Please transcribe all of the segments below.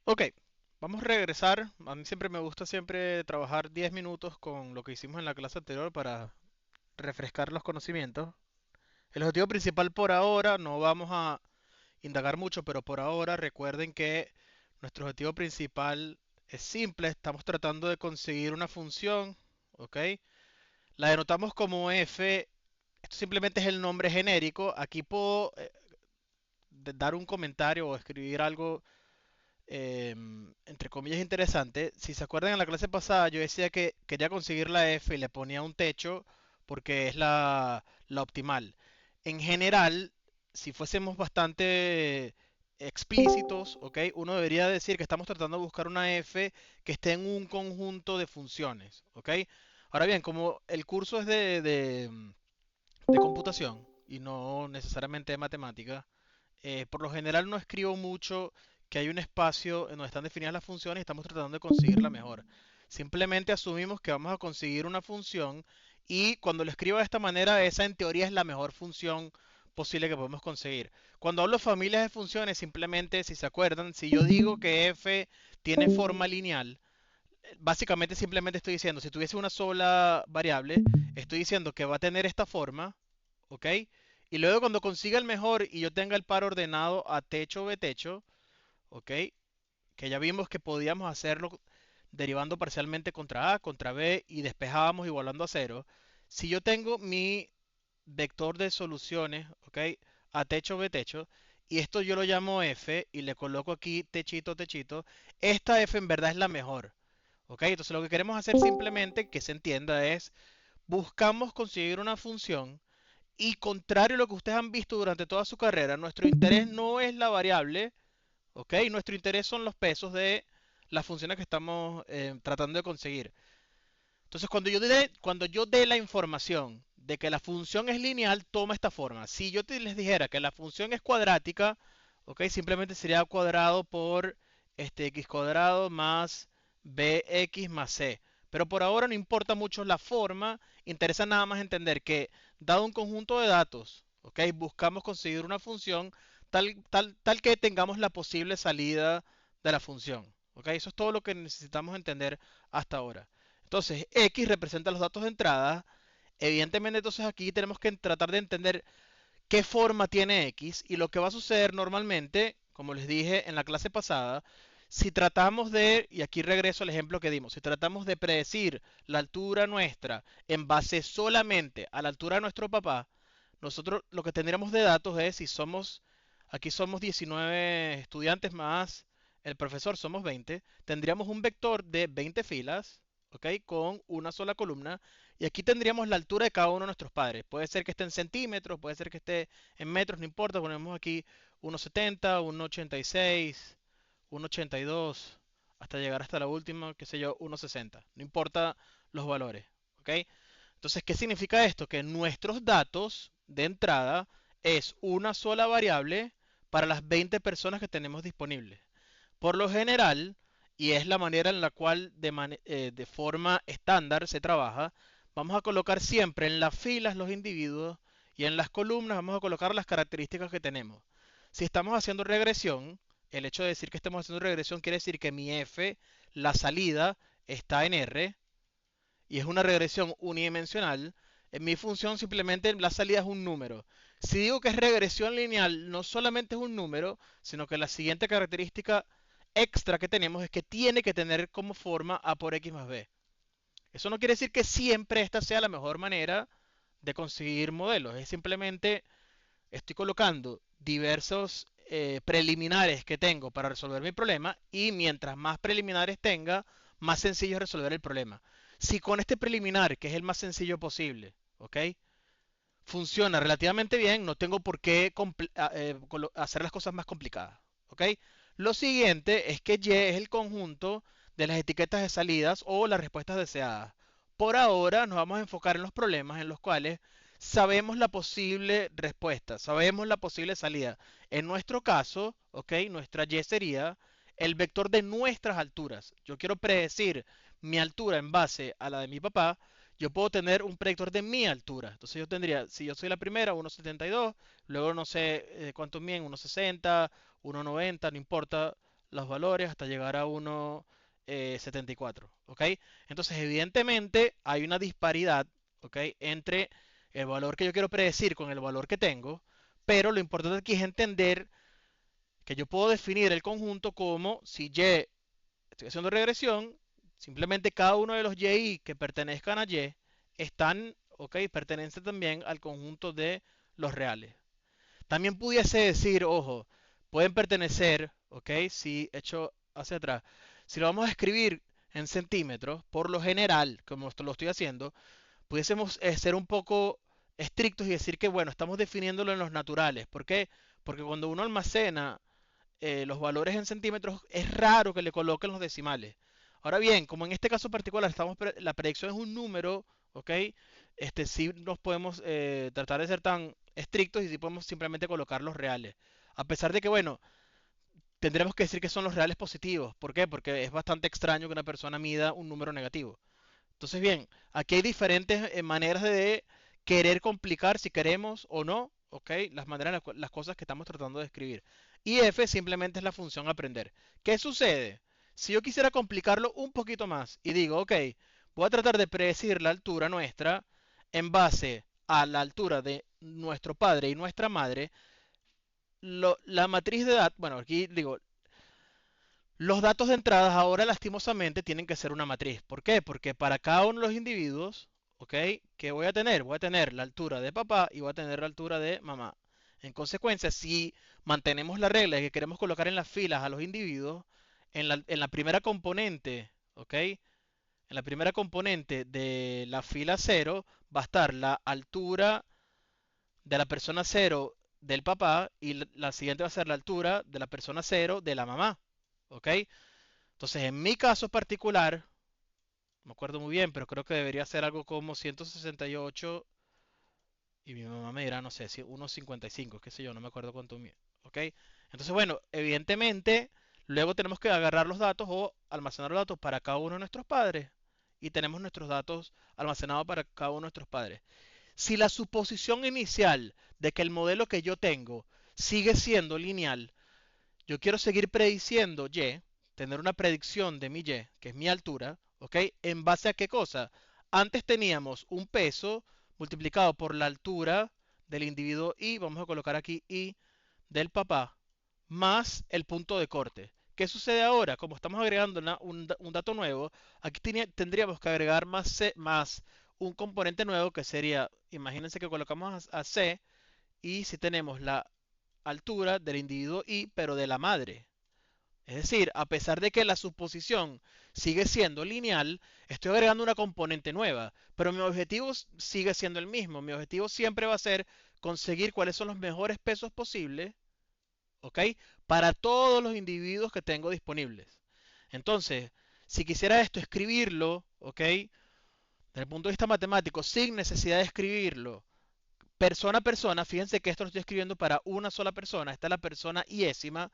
Ok, vamos a regresar. A mí siempre me gusta siempre trabajar 10 minutos con lo que hicimos en la clase anterior para refrescar los conocimientos. El objetivo principal por ahora, no vamos a indagar mucho, pero por ahora recuerden que nuestro objetivo principal es simple. Estamos tratando de conseguir una función, ¿ok? La denotamos como f. Esto simplemente es el nombre genérico. Aquí puedo dar un comentario o escribir algo entre comillas interesante. Si se acuerdan en la clase pasada, yo decía que quería conseguir la F y le ponía un techo porque es la optimal. En general, si fuésemos bastante explícitos, ¿ok? Uno debería decir que estamos tratando de buscar una F que esté en un conjunto de funciones, ¿ok? Ahora bien, como el curso es de computación y no necesariamente de matemática, por lo general no escribo mucho que hay un espacio en donde están definidas las funciones y estamos tratando de conseguir la mejor. Simplemente asumimos que vamos a conseguir una función y cuando lo escribo de esta manera, esa en teoría es la mejor función posible que podemos conseguir. Cuando hablo de familias de funciones, simplemente, si se acuerdan, si yo digo que f tiene forma lineal, básicamente simplemente estoy diciendo, si tuviese una sola variable, estoy diciendo que va a tener esta forma, ¿ok? Y luego cuando consiga el mejor y yo tenga el par ordenado a techo b techo, ¿ok? Que ya vimos que podíamos hacerlo derivando parcialmente contra a, contra b y despejábamos igualando a cero. Si yo tengo mi vector de soluciones, ¿ok? A techo b techo, y esto yo lo llamo f y le coloco aquí techito, techito, esta f en verdad es la mejor. ¿Ok? Entonces lo que queremos hacer simplemente, que se entienda, es buscamos conseguir una función y contrario a lo que ustedes han visto durante toda su carrera, nuestro interés no es la variable, ¿ok? Nuestro interés son los pesos de las funciones que estamos tratando de conseguir. Entonces cuando yo dé la información de que la función es lineal, toma esta forma. Si yo les dijera que la función es cuadrática, ¿ok? Simplemente sería cuadrado por x cuadrado más bx más c. Pero por ahora no importa mucho la forma, interesa nada más entender que dado un conjunto de datos, ¿ok? Buscamos conseguir una función tal que tengamos la posible salida de la función, ¿ok? Eso es todo lo que necesitamos entender hasta ahora. Entonces, X representa los datos de entrada. Evidentemente, entonces aquí tenemos que tratar de entender qué forma tiene X y lo que va a suceder normalmente, como les dije en la clase pasada, si tratamos de, y aquí regreso al ejemplo que dimos, si tratamos de predecir la altura nuestra en base solamente a la altura de nuestro papá, nosotros lo que tendríamos de datos es si somos, aquí somos 19 estudiantes más el profesor, somos 20, tendríamos un vector de 20 filas, ¿ok? Con una sola columna. Y aquí tendríamos la altura de cada uno de nuestros padres. Puede ser que esté en centímetros, puede ser que esté en metros, no importa. Ponemos aquí 1,70, 1,86, 1,82, hasta llegar hasta la última, qué sé yo, 1,60. No importa los valores, ¿ok? Entonces, ¿qué significa esto? Que nuestros datos de entrada es una sola variable para las 20 personas que tenemos disponibles. Por lo general, y es la manera en la cual de forma estándar se trabaja, vamos a colocar siempre en las filas los individuos y en las columnas vamos a colocar las características que tenemos. Si estamos haciendo regresión, el hecho de decir que estamos haciendo regresión quiere decir que mi f, la salida, está en R, y es una regresión unidimensional, en mi función simplemente la salida es un número. Si digo que es regresión lineal, no solamente es un número, sino que la siguiente característica extra que tenemos es que tiene que tener como forma a por x más b. Eso no quiere decir que siempre esta sea la mejor manera de conseguir modelos, es simplemente estoy colocando diversos preliminares que tengo para resolver mi problema y mientras más preliminares tenga, más sencillo es resolver el problema. Si con este preliminar, que es el más sencillo posible, ¿ok? Funciona relativamente bien, no tengo por qué hacer las cosas más complicadas, ¿ok? Lo siguiente es que Y es el conjunto de las etiquetas de salidas o las respuestas deseadas. Por ahora nos vamos a enfocar en los problemas en los cuales sabemos la posible respuesta, sabemos la posible salida. En nuestro caso, ¿ok? Nuestra Y sería el vector de nuestras alturas. Yo quiero predecir mi altura en base a la de mi papá, yo puedo tener un predictor de mi altura. Entonces yo tendría, si yo soy la primera, 1,72, luego no sé cuánto miden, 1,60, 1,90, no importa los valores hasta llegar a 1,74, ¿ok? Entonces, evidentemente, hay una disparidad, ¿ok? Entre el valor que yo quiero predecir con el valor que tengo, pero lo importante aquí es entender que yo puedo definir el conjunto como si Y, estoy haciendo regresión, simplemente cada uno de los Y que pertenezcan a Y están, ¿ok? Pertenecen también al conjunto de los reales. También pudiese decir, ojo, pueden pertenecer, ¿ok? Si hecho hacia atrás, si lo vamos a escribir en centímetros, por lo general, como esto lo estoy haciendo, pudiésemos ser un poco estrictos y decir que, bueno, estamos definiéndolo en los naturales. ¿Por qué? Porque cuando uno almacena los valores en centímetros, es raro que le coloquen los decimales. Ahora bien, como en este caso particular la predicción es un número, ¿ok? Sí nos podemos tratar de ser tan estrictos y sí podemos simplemente colocar los reales. A pesar de que, bueno, tendremos que decir que son los reales positivos. ¿Por qué? Porque es bastante extraño que una persona mida un número negativo. Entonces, bien, aquí hay diferentes maneras de querer complicar si queremos o no, ¿ok? Las maneras, las cosas que estamos tratando de escribir. Y f simplemente es la función aprender. ¿Qué sucede? Si yo quisiera complicarlo un poquito más y digo, ok, voy a tratar de predecir la altura nuestra en base a la altura de nuestro padre y nuestra madre, la matriz de edad, bueno, aquí digo, los datos de entradas ahora lastimosamente tienen que ser una matriz. ¿Por qué? Porque para cada uno de los individuos, ¿ok? ¿Qué voy a tener? Voy a tener la altura de papá y voy a tener la altura de mamá. En consecuencia, si mantenemos la regla de que queremos colocar en las filas a los individuos, en la primera componente, ¿ok? En la primera componente de la fila cero va a estar la altura de la persona cero del papá y la siguiente va a ser la altura de la persona cero de la mamá. ¿Ok? Entonces, en mi caso particular, no me acuerdo muy bien, pero creo que debería ser algo como 168 y mi mamá me dirá, no sé, si 1,55, qué sé yo, no me acuerdo cuánto. ¿Ok? Entonces, bueno, evidentemente, luego tenemos que agarrar los datos o almacenar los datos para cada uno de nuestros padres y tenemos nuestros datos almacenados para cada uno de nuestros padres. Si la suposición inicial de que el modelo que yo tengo sigue siendo lineal, yo quiero seguir prediciendo Y, tener una predicción de mi Y, que es mi altura, ¿ok? ¿En base a qué cosa? Antes teníamos un peso multiplicado por la altura del individuo Y, vamos a colocar aquí Y del papá, más el punto de corte. ¿Qué sucede ahora? Como estamos agregando un dato nuevo, aquí tendríamos que agregar más un componente nuevo que sería, imagínense que colocamos a C y si tenemos la altura del individuo Y, pero de la madre. Es decir, a pesar de que la suposición sigue siendo lineal, estoy agregando una componente nueva, pero mi objetivo sigue siendo el mismo. Mi objetivo siempre va a ser conseguir cuáles son los mejores pesos posibles, ¿ok? Para todos los individuos que tengo disponibles. Entonces, si quisiera esto escribirlo, ¿ok? Desde el punto de vista matemático, sin necesidad de escribirlo persona a persona, fíjense que esto lo estoy escribiendo para una sola persona, esta es la persona iésima,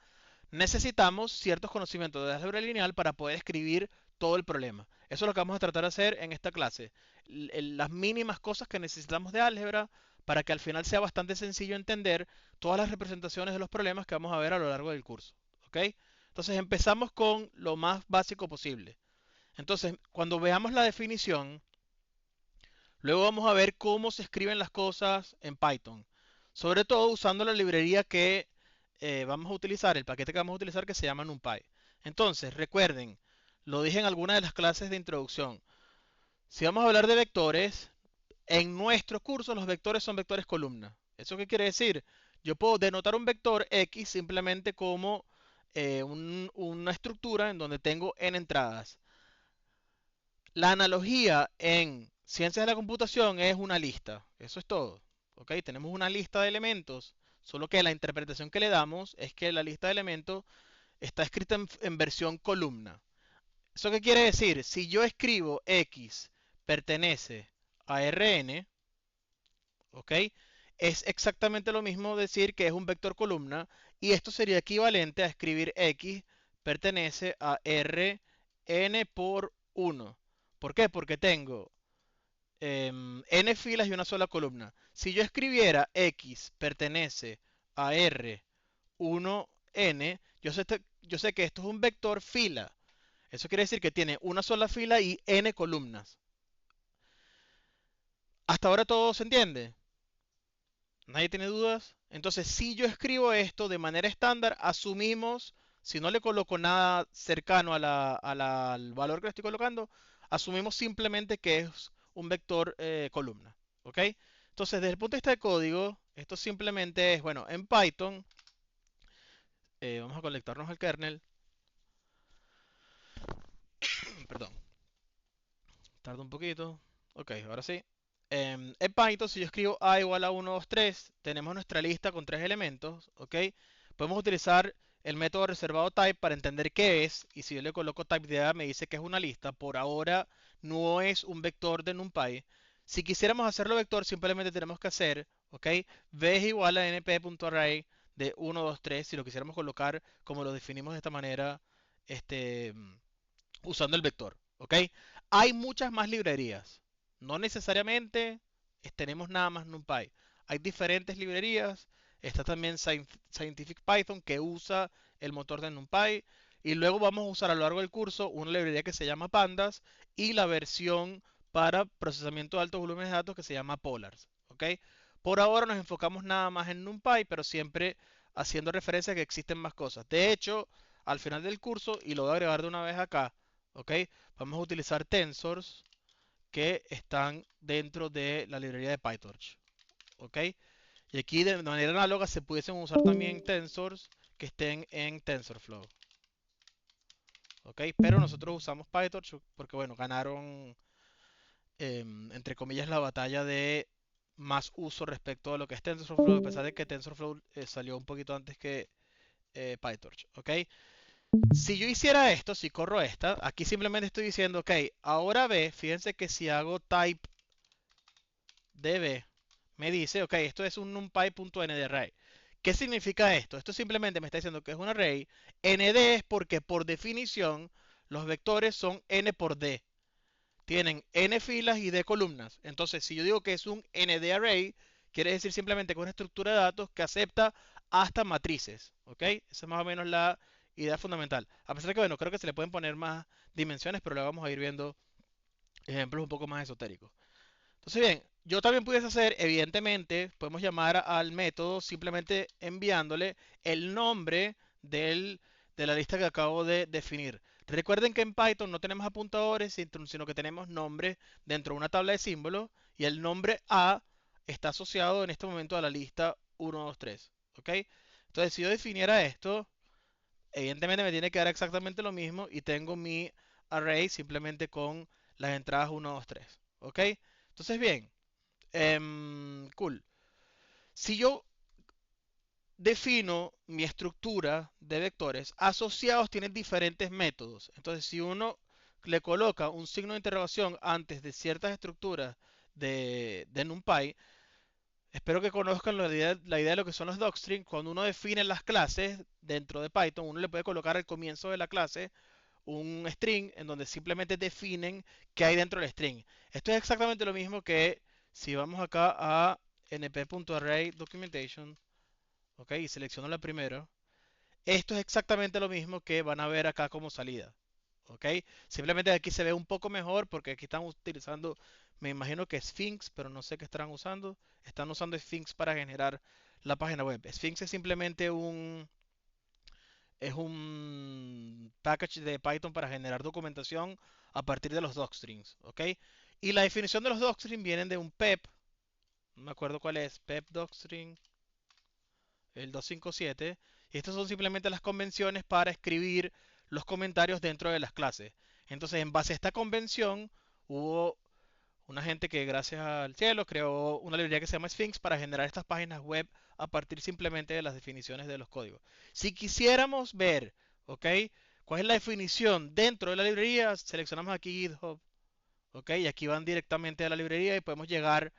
necesitamos ciertos conocimientos de álgebra lineal para poder escribir todo el problema. Eso es lo que vamos a tratar de hacer en esta clase. Las mínimas cosas que necesitamos de álgebra para que al final sea bastante sencillo entender todas las representaciones de los problemas que vamos a ver a lo largo del curso. ¿Ok? Entonces empezamos con lo más básico posible. Entonces, cuando veamos la definición, luego vamos a ver cómo se escriben las cosas en Python. Sobre todo usando la librería que vamos a utilizar, el paquete que vamos a utilizar que se llama NumPy. Entonces, recuerden, lo dije en alguna de las clases de introducción. Si vamos a hablar de vectores, en nuestro curso los vectores son vectores columna. ¿Eso qué quiere decir? Yo puedo denotar un vector X simplemente como una estructura en donde tengo n entradas. La analogía en ciencias de la computación es una lista. Eso es todo. ¿Ok? Tenemos una lista de elementos, solo que la interpretación que le damos es que la lista de elementos está escrita en versión columna. ¿Eso qué quiere decir? Si yo escribo X pertenece a Rn, ¿ok? Es exactamente lo mismo decir que es un vector columna y esto sería equivalente a escribir X pertenece a Rn por 1. ¿Por qué? Porque tengo n filas y una sola columna. Si yo escribiera X pertenece a R1n, yo sé que esto es un vector fila. Eso quiere decir que tiene una sola fila y n columnas. ¿Hasta ahora todo se entiende? ¿Nadie tiene dudas? Entonces, si yo escribo esto de manera estándar, asumimos, si no le coloco nada cercano al valor que le estoy colocando, asumimos simplemente que es un vector columna. ¿Ok? Entonces, desde el punto de vista de código, esto simplemente es, bueno, en Python, vamos a conectarnos al kernel. Perdón, tarda un poquito. Ok, ahora sí. En Python, si yo escribo a igual a 1, 2, 3, tenemos nuestra lista con 3 elementos, ¿ok? Podemos utilizar el método reservado type para entender qué es, y si yo le coloco type de a me dice que es una lista. Por ahora no es un vector de NumPy. Si quisiéramos hacerlo vector, simplemente tenemos que hacer, ¿ok? V es igual a np.array de 1, 2, 3, si lo quisiéramos colocar como lo definimos de esta manera, este, usando el vector, ¿ok? Hay muchas más librerías. No necesariamente tenemos nada más NumPy. Hay diferentes librerías. Está también Scientific Python que usa el motor de NumPy. Y luego vamos a usar a lo largo del curso una librería que se llama Pandas y la versión para procesamiento de altos volúmenes de datos que se llama Polars. ¿Ok? Por ahora nos enfocamos nada más en NumPy, pero siempre haciendo referencia a que existen más cosas. De hecho, al final del curso, y lo voy a agregar de una vez acá, ¿ok? Vamos a utilizar tensors que están dentro de la librería de PyTorch, ¿ok? Y aquí de manera análoga se pudiesen usar también tensors que estén en TensorFlow, ¿ok? Pero nosotros usamos PyTorch porque, bueno, ganaron, entre comillas, la batalla de más uso respecto a lo que es TensorFlow, a pesar de que TensorFlow salió un poquito antes que PyTorch, ¿ok? Si yo hiciera esto, si corro esta, aquí simplemente estoy diciendo, ok, ahora B, fíjense que si hago type de B, me dice, ok, esto es un numpy.n de array. ¿Qué significa esto? Esto simplemente me está diciendo que es un array. nd es porque por definición los vectores son n por d. Tienen n filas y d columnas. Entonces, si yo digo que es un nd array, quiere decir simplemente que es una estructura de datos que acepta hasta matrices. ¿Ok? Esa es más o menos la idea fundamental. A pesar de que, bueno, creo que se le pueden poner más dimensiones, pero le vamos a ir viendo ejemplos un poco más esotéricos. Entonces, bien, yo también pudiese hacer, evidentemente, podemos llamar al método simplemente enviándole el nombre de la lista que acabo de definir. Recuerden que en Python no tenemos apuntadores, sino que tenemos nombres dentro de una tabla de símbolos y el nombre A está asociado en este momento a la lista 1, 2, 3. ¿Ok? Entonces, si yo definiera esto, evidentemente me tiene que dar exactamente lo mismo y tengo mi array simplemente con las entradas 1, 2, 3. ¿Ok? Entonces, bien, cool. Si yo defino mi estructura de vectores, asociados tienen diferentes métodos. Entonces, si uno le coloca un signo de interrogación antes de ciertas estructuras de NumPy, espero que conozcan la idea de lo que son los docstrings. Cuando uno define las clases dentro de Python, uno le puede colocar al comienzo de la clase un string en donde simplemente definen qué hay dentro del string. Esto es exactamente lo mismo que si vamos acá a np.array documentation, ok, y selecciono la primera. Esto es exactamente lo mismo que van a ver acá como salida. ¿Ok? Simplemente aquí se ve un poco mejor porque aquí están utilizando, me imagino que Sphinx, pero no sé qué estarán usando. Están usando Sphinx para generar la página web. Sphinx es simplemente un package de Python para generar documentación a partir de los docstrings, ¿ok? Y la definición de los docstrings vienen de un PEP, no me acuerdo cuál es, PEP docstring, el 257, y estas son simplemente las convenciones para escribir los comentarios dentro de las clases. Entonces, en base a esta convención, hubo una gente que gracias al cielo creó una librería que se llama Sphinx para generar estas páginas web a partir simplemente de las definiciones de los códigos. Si quisiéramos ver, ¿ok? ¿Cuál es la definición dentro de la librería? Seleccionamos aquí GitHub, ¿ok? Y aquí van directamente a la librería y podemos llegar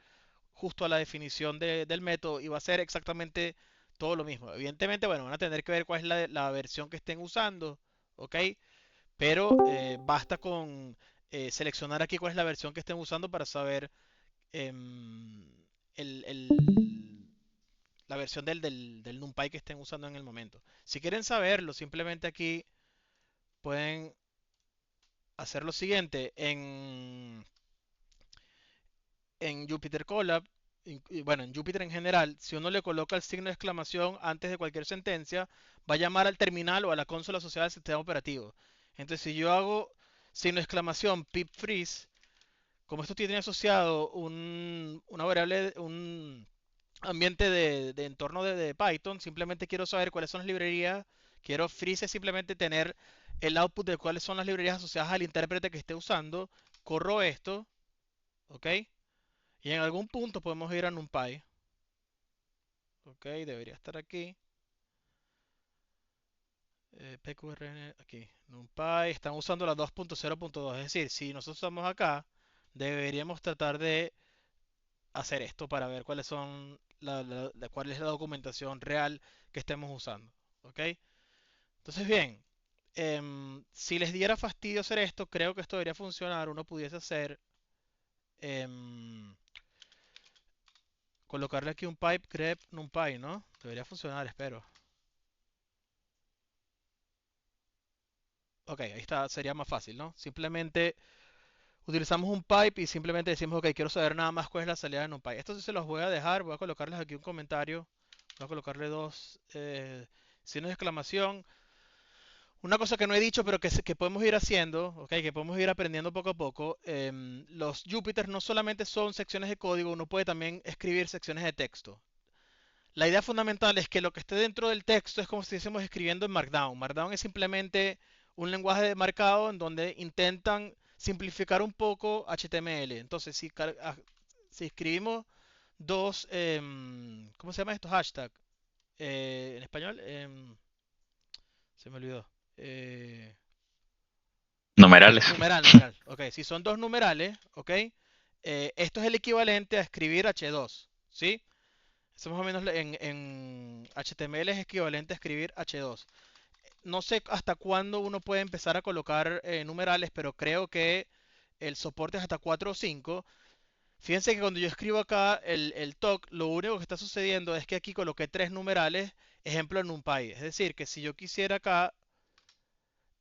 justo a la definición del método y va a ser exactamente todo lo mismo. Evidentemente, bueno, van a tener que ver cuál es la versión que estén usando, ¿ok? Pero basta con seleccionar aquí cuál es la versión que estén usando para saber em, el, el- la versión del NumPy que estén usando en el momento. Si quieren saberlo, simplemente aquí pueden hacer lo siguiente. En Jupyter Colab, y bueno, en Jupyter en general, si uno le coloca el signo de exclamación antes de cualquier sentencia, va a llamar al terminal o a la consola asociada al sistema operativo. Entonces, si yo hago signo de exclamación pip freeze, como esto tiene asociado una variable, un ambiente de entorno de Python, simplemente quiero saber cuáles son las librerías, quiero freeze es simplemente tener el output de cuáles son las librerías asociadas al intérprete que esté usando, corro esto, ¿ok? Y en algún punto podemos ir a NumPy. Ok, debería estar aquí. PQRN, aquí. NumPy, están usando la 2.0.2. Es decir, si nosotros estamos acá, deberíamos tratar de hacer esto para ver cuáles son cuál es la documentación real que estemos usando. Ok, entonces bien, si les diera fastidio hacer esto, creo que esto debería funcionar. Uno pudiese hacer, em, colocarle aquí un pipe grep NumPy, ¿no? Debería funcionar, espero. Ok, ahí está, sería más fácil, ¿no? Simplemente utilizamos un pipe y simplemente decimos, ok, quiero saber nada más cuál es la salida de NumPy. Esto sí se los voy a dejar, voy a colocarles aquí un comentario, voy a colocarle dos signos de exclamación. Una cosa que no he dicho, pero que podemos ir haciendo, ok, que podemos ir aprendiendo poco a poco, los Jupyter no solamente son secciones de código, uno puede también escribir secciones de texto. La idea fundamental es que lo que esté dentro del texto es como si estuviésemos escribiendo en Markdown. Markdown es simplemente un lenguaje de marcado en donde intentan simplificar un poco HTML. Entonces, si escribimos dos, ¿cómo se llama esto? Hashtag. En español, se me olvidó. Eh, Numerales. numeral. Ok, si son dos numerales, ok, esto es el equivalente a escribir H2, ¿sí? Eso más o menos en HTML es equivalente a escribir H2. No sé hasta cuándo uno puede empezar a colocar numerales, pero creo que el soporte es hasta 4 o 5. Fíjense que cuando yo escribo acá el talk, lo único que está sucediendo es que aquí coloqué tres numerales, ejemplo en NumPy. Es decir, que si yo quisiera acá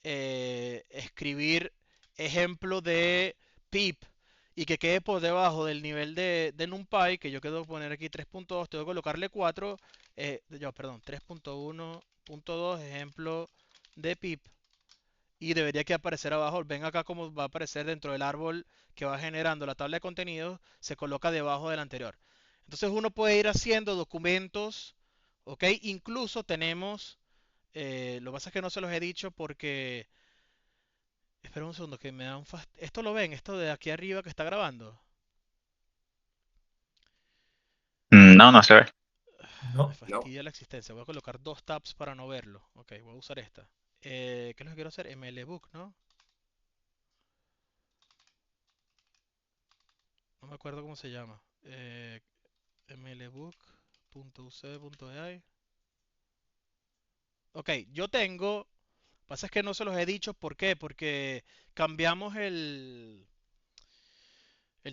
escribir ejemplo de pip y que quede por debajo del nivel de NumPy, que yo quiero poner aquí 3.2, tengo que colocarle 4, perdón, 3.1.2, ejemplo de pip, y debería que aparecer abajo, ven acá cómo va a aparecer dentro del árbol que va generando la tabla de contenidos, se coloca debajo del anterior. Entonces uno puede ir haciendo documentos, ¿ok? Incluso tenemos, lo que pasa es que no se los he dicho porque espera un segundo, que me da un ¿Esto lo ven? Esto de aquí arriba que está grabando. No, no se ve. Me No, fastidia la existencia. Voy a colocar dos tabs para no verlo. Ok, voy a usar esta. ¿Qué es lo que quiero hacer? MLBook, ¿no? No me acuerdo cómo se llama. mlbook.uc.ai. Ok, yo tengo. Pasa es que no se los he dicho. ¿Por qué? Porque cambiamos el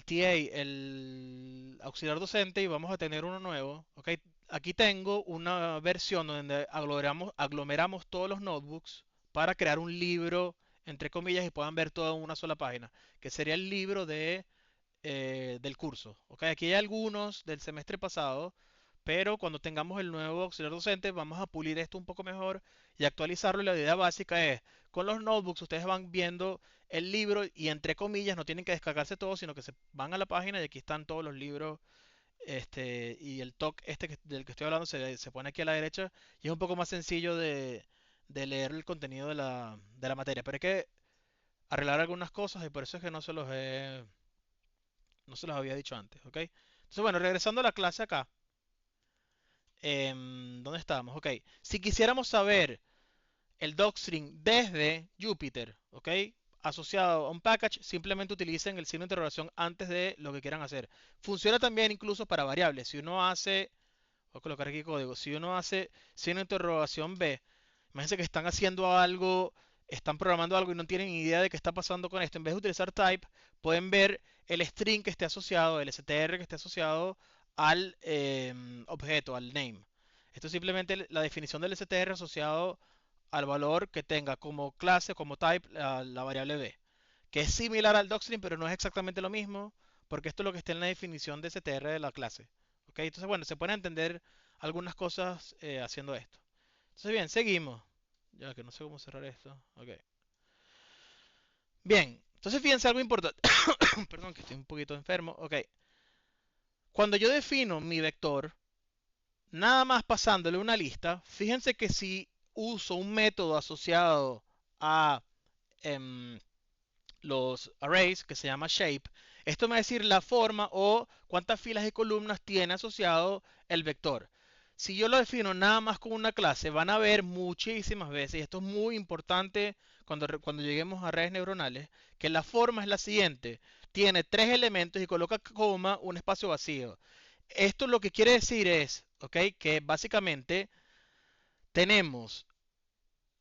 TA, el auxiliar docente, y vamos a tener uno nuevo. ¿Ok? Aquí tengo una versión donde aglomeramos todos los notebooks para crear un libro, entre comillas, y puedan ver todo en una sola página, que sería el libro del curso. ¿Ok? Aquí hay algunos del semestre pasado, pero cuando tengamos el nuevo auxiliar docente vamos a pulir esto un poco mejor y actualizarlo. Y la idea básica es, con los notebooks ustedes van viendo el libro y entre comillas no tienen que descargarse todo, sino que se van a la página y aquí están todos los libros. Y el talk del que estoy hablando se pone aquí a la derecha y es un poco más sencillo de leer el contenido de la materia. Pero hay que arreglar algunas cosas y por eso es que no se los había dicho antes, ¿ok? Entonces, bueno, regresando a la clase acá. ¿Dónde estábamos? Ok. Si quisiéramos saber el docstring desde Jupyter, ¿ok? Asociado a un package, simplemente utilicen el signo de interrogación antes de lo que quieran hacer. Funciona también incluso para variables. Si uno hace, voy a colocar aquí código, si uno hace signo de interrogación B, imagínense que están haciendo algo, están programando algo y no tienen ni idea de qué está pasando con esto. En vez de utilizar type, pueden ver el string que esté asociado, el str que esté asociado al objeto, al name. Esto es simplemente la definición del str asociado al valor que tenga como clase, como type, la variable b, que es similar al docstring, pero no es exactamente lo mismo, porque esto es lo que está en la definición de str de la clase. ¿Ok? Entonces, bueno, se pueden entender algunas cosas haciendo esto. Entonces, bien, seguimos. Ya que no sé cómo cerrar esto. Ok. Bien, entonces fíjense algo importante. Perdón, que estoy un poquito enfermo. Ok. Cuando yo defino mi vector, nada más pasándole una lista, fíjense que si uso un método asociado a em, los arrays que se llama shape, esto me va a decir la forma o cuántas filas y columnas tiene asociado el vector. Si yo lo defino nada más con una clase, van a ver muchísimas veces, y esto es muy importante cuando lleguemos a redes neuronales, que la forma es la siguiente. Tiene tres elementos y coloca coma un espacio vacío. Esto lo que quiere decir es, ¿ok? Que básicamente tenemos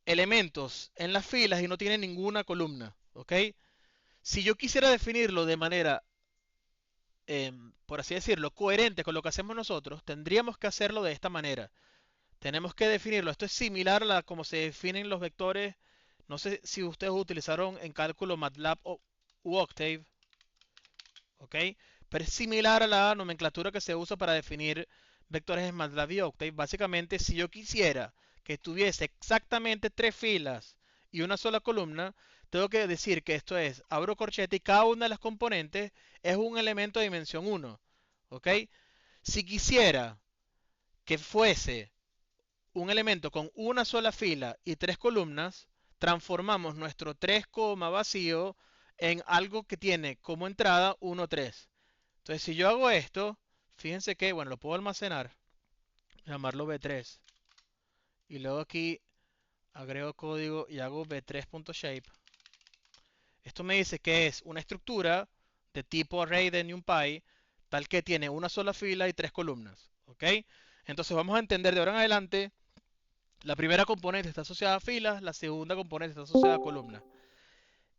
elementos en las filas y no tiene ninguna columna, ¿ok? Si yo quisiera definirlo de manera, por así decirlo, coherente con lo que hacemos nosotros, tendríamos que hacerlo de esta manera. Tenemos que definirlo. Esto es similar a como se definen los vectores. No sé si ustedes utilizaron en cálculo MATLAB u Octave, ¿ok? Pero es similar a la nomenclatura que se usa para definir vectores en MATLAB y Octave. Básicamente, si yo quisiera que tuviese exactamente tres filas y una sola columna, tengo que decir que esto es, abro corchete y cada una de las componentes es un elemento de dimensión 1, ¿ok? Si quisiera que fuese un elemento con una sola fila y tres columnas, transformamos nuestro 3, vacío en algo que tiene como entrada 1, 3. Entonces, si yo hago esto, fíjense que, bueno, lo puedo almacenar, llamarlo B3, y luego aquí agrego código y hago b3.shape. Esto me dice que es una estructura de tipo array de NumPy, tal que tiene una sola fila y tres columnas. ¿Ok? Entonces vamos a entender de ahora en adelante, la primera componente está asociada a filas, la segunda componente está asociada a columnas.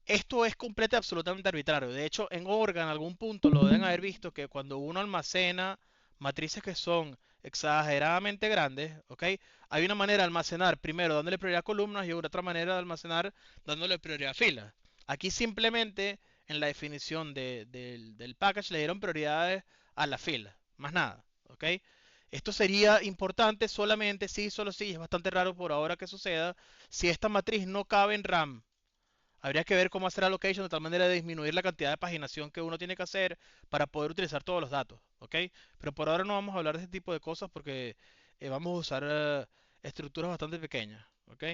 Esto es completo y absolutamente arbitrario. De hecho, en Organ, en algún punto lo deben haber visto que cuando uno almacena matrices que son exageradamente grandes, ¿ok? Hay una manera de almacenar primero dándole prioridad a columnas y otra manera de almacenar dándole prioridad a filas. Aquí simplemente en la definición del package le dieron prioridades a la fila, más nada, ¿ok? Esto sería importante solamente si, solo si, es bastante raro por ahora que suceda, si esta matriz no cabe en RAM. Habría que ver cómo hacer allocation de tal manera de disminuir la cantidad de paginación que uno tiene que hacer para poder utilizar todos los datos, ¿ok? Pero por ahora no vamos a hablar de este tipo de cosas porque vamos a usar estructuras bastante pequeñas, ¿ok?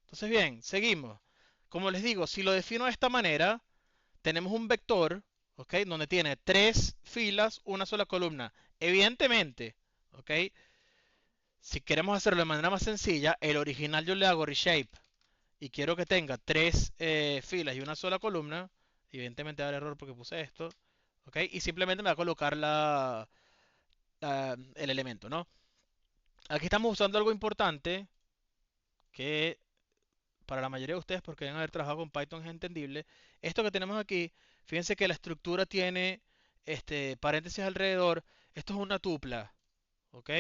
Entonces bien, seguimos. Como les digo, si lo defino de esta manera, tenemos un vector, ¿ok? Donde tiene tres filas, una sola columna. Evidentemente, ¿ok? Si queremos hacerlo de manera más sencilla, el original yo le hago reshape y quiero que tenga tres filas y una sola columna, evidentemente va a dar error porque puse esto, ¿ok? Y simplemente me va a colocar el elemento, ¿no? Aquí estamos usando algo importante que para la mayoría de ustedes, porque deben haber trabajado con Python, es entendible. Esto que tenemos aquí, fíjense que la estructura tiene paréntesis alrededor. Esto es una tupla, ¿ok?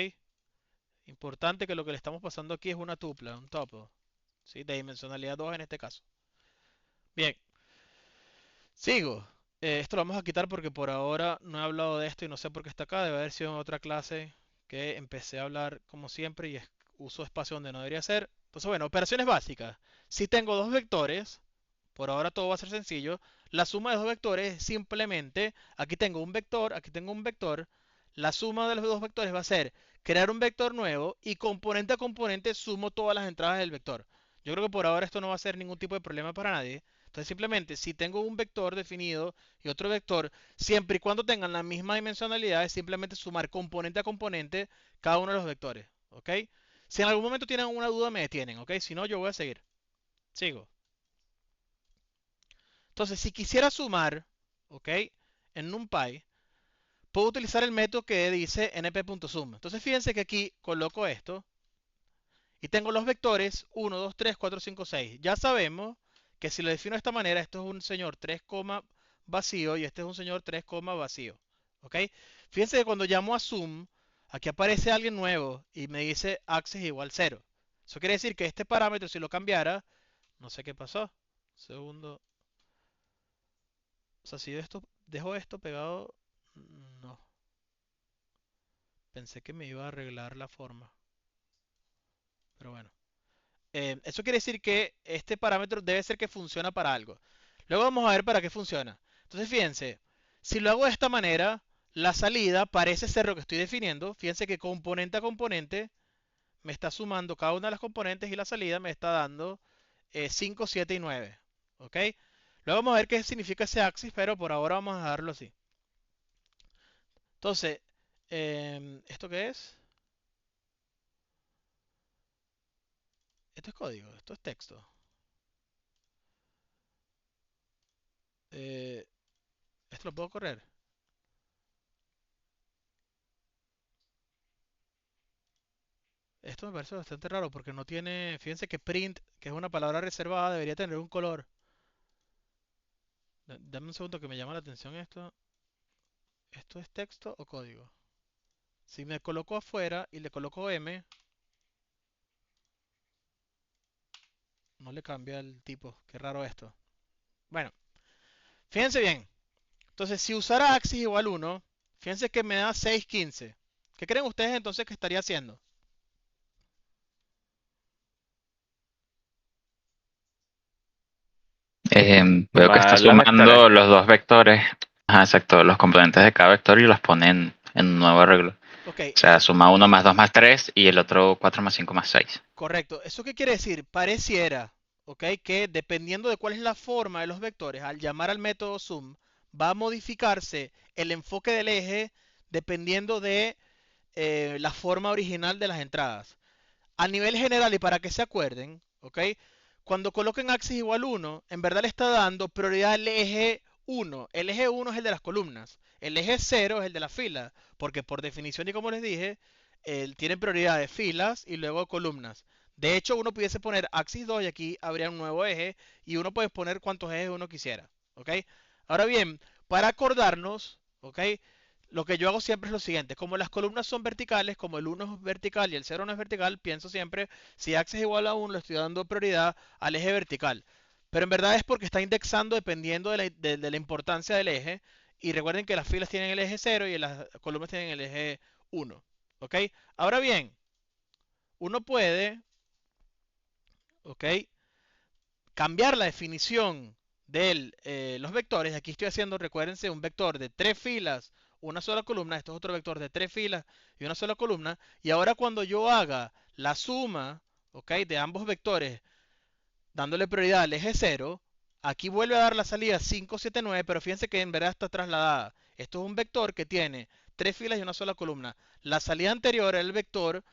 Importante que lo que le estamos pasando aquí es una tupla, un tuple, ¿sí? De dimensionalidad 2 en este caso. Bien, sigo. Esto lo vamos a quitar porque por ahora no he hablado de esto y no sé por qué está acá. Debe haber sido en otra clase que empecé a hablar como siempre y uso espacio donde no debería ser. Entonces, bueno, operaciones básicas. Si tengo dos vectores, por ahora todo va a ser sencillo. La suma de dos vectores es simplemente, aquí tengo un vector, aquí tengo un vector. La suma de los dos vectores va a ser crear un vector nuevo y componente a componente sumo todas las entradas del vector. Yo creo que por ahora esto no va a ser ningún tipo de problema para nadie. Entonces simplemente si tengo un vector definido y otro vector, siempre y cuando tengan la misma dimensionalidad, es simplemente sumar componente a componente cada uno de los vectores. ¿Ok? Si en algún momento tienen una duda me detienen. ¿Ok? Si no, yo voy a seguir. Sigo. Entonces, si quisiera sumar, ¿ok? En NumPy, puedo utilizar el método que dice np.sum. Entonces, fíjense que aquí coloco esto y tengo los vectores 1, 2, 3, 4, 5, 6. Ya sabemos que si lo defino de esta manera, esto es un señor 3, vacío y este es un señor 3, vacío. ¿Ok? Fíjense que cuando llamo a sum, aquí aparece alguien nuevo y me dice axis igual 0. Eso quiere decir que este parámetro, si lo cambiara, no sé qué pasó. Segundo. O sea, si yo dejo esto pegado, no. Pensé que me iba a arreglar la forma. Pero bueno. Eso quiere decir que este parámetro debe ser que funciona para algo. Luego vamos a ver para qué funciona. Entonces, fíjense, si lo hago de esta manera, la salida parece ser lo que estoy definiendo. Fíjense que componente a componente me está sumando cada una de las componentes y la salida me está dando 5, 7 y 9. ¿Ok? Luego vamos a ver qué significa ese axis, pero por ahora vamos a dejarlo así. Entonces, ¿esto qué es? Esto es código, esto es texto. Eh, ¿Esto lo puedo correr? Esto me parece bastante raro porque no tiene, fíjense que print, que es una palabra reservada, debería tener un color. Dame un segundo que me llama la atención esto. ¿Esto es texto o código? Si me coloco afuera y le coloco M, no le cambia el tipo. Qué raro esto. Bueno, fíjense bien. Entonces, si usara axis igual 1, fíjense que me da 6, 15. ¿Qué creen ustedes entonces que estaría haciendo? Veo que está Sumar los vectores. sumando los dos vectores. Ajá, exacto, los componentes de cada vector y los pone en un nuevo arreglo. Ok, O sea, suma uno más 2 más 3 y el otro 4 más 5 más 6. correcto. ¿Eso qué quiere decir? Pareciera, ok, que dependiendo de cuál es la forma de los vectores, al llamar al método sum, va a modificarse el enfoque del eje dependiendo de la forma original de las entradas. A nivel general y para que se acuerden, ok, cuando coloquen axis igual 1, en verdad le está dando prioridad al eje 1. El eje 1 es el de las columnas. El eje 0 es el de las filas, porque por definición y como les dije, tiene prioridad de filas y luego columnas. De hecho, uno pudiese poner axis 2 y aquí habría un nuevo eje y uno puede poner cuantos ejes uno quisiera. ¿Ok? Ahora bien, para acordarnos, ¿ok? Lo que yo hago siempre es lo siguiente. Como las columnas son verticales, como el 1 es vertical y el 0 no es vertical, pienso siempre, si axis es igual a 1, le estoy dando prioridad al eje vertical. Pero en verdad es porque está indexando dependiendo de la importancia del eje. Y recuerden que las filas tienen el eje 0 y las columnas tienen el eje 1. ¿Ok? Ahora bien, uno puede, ¿ok? Cambiar la definición de los vectores. Aquí estoy haciendo, recuérdense, un vector de 3 filas, una sola columna. Esto es otro vector de 3 filas y una sola columna. Y ahora cuando yo haga la suma, ¿ok? De ambos vectores, dándole prioridad al eje 0, aquí vuelve a dar la salida 5, 7, 9, pero fíjense que en verdad está trasladada. Esto es un vector que tiene 3 filas y una sola columna. La salida anterior era el vector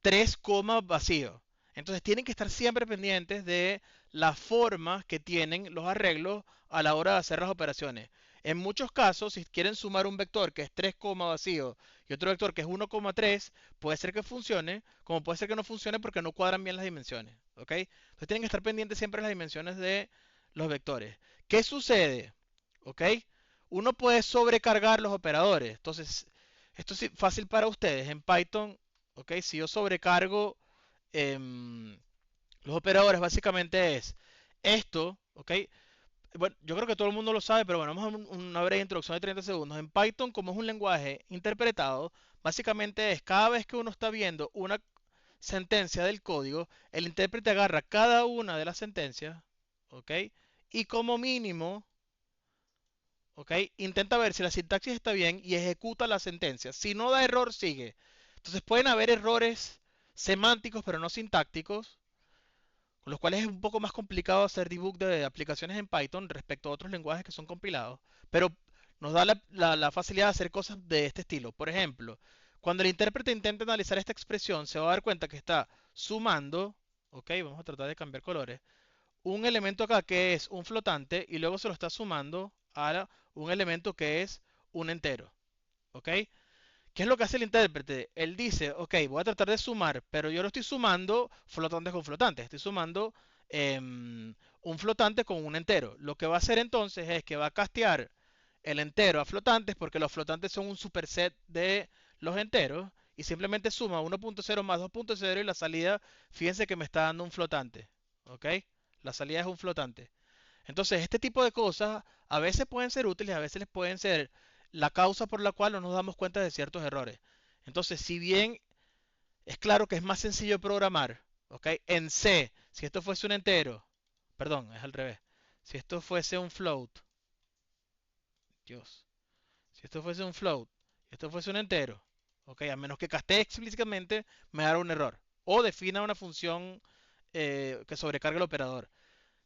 3, vacío. Entonces tienen que estar siempre pendientes de las formas que tienen los arreglos a la hora de hacer las operaciones. En muchos casos, si quieren sumar un vector que es 3, vacío y otro vector que es 1,3, puede ser que funcione, como puede ser que no funcione porque no cuadran bien las dimensiones. ¿Ok? Entonces tienen que estar pendientes siempre de las dimensiones de los vectores. ¿Qué sucede? ¿Ok? Uno puede sobrecargar los operadores. Entonces, esto es fácil para ustedes. En Python, ¿ok? Si yo sobrecargo los operadores, básicamente es esto, ¿ok? Bueno, yo creo que todo el mundo lo sabe, pero bueno, vamos a una breve introducción de 30 segundos. En Python, como es un lenguaje interpretado, básicamente es cada vez que uno está viendo una sentencia del código, el intérprete agarra cada una de las sentencias, ¿ok? Y como mínimo, ¿ok? Intenta ver si la sintaxis está bien y ejecuta la sentencia. Si no da error, sigue. Entonces pueden haber errores semánticos, pero no sintácticos, con los cuales es un poco más complicado hacer debug de aplicaciones en Python respecto a otros lenguajes que son compilados, pero nos da la facilidad de hacer cosas de este estilo. Por ejemplo, cuando el intérprete intenta analizar esta expresión, se va a dar cuenta que está sumando, ¿ok? Vamos a tratar de cambiar colores, un elemento acá que es un flotante y luego se lo está sumando a un elemento que es un entero. ¿Ok? ¿Qué es lo que hace el intérprete? Él dice, ok, voy a tratar de sumar, pero yo lo estoy sumando flotantes con flotantes. Estoy sumando un flotante con un entero. Lo que va a hacer entonces es que va a castear el entero a flotantes porque los flotantes son un superset de los enteros y simplemente suma 1.0 más 2.0 y la salida, fíjense que me está dando un flotante. ¿Ok? La salida es un flotante. Entonces, este tipo de cosas a veces pueden ser útiles, a veces les pueden ser la causa por la cual no nos damos cuenta de ciertos errores. Entonces, si bien es claro que es más sencillo programar, ¿ok? En C, si esto fuese un entero, perdón, es al revés. Si esto fuese un float, Dios, si esto fuese un float, y esto fuese un entero, ¿ok? A menos que castee explícitamente, me dará un error. O defina una función que sobrecargue el operador.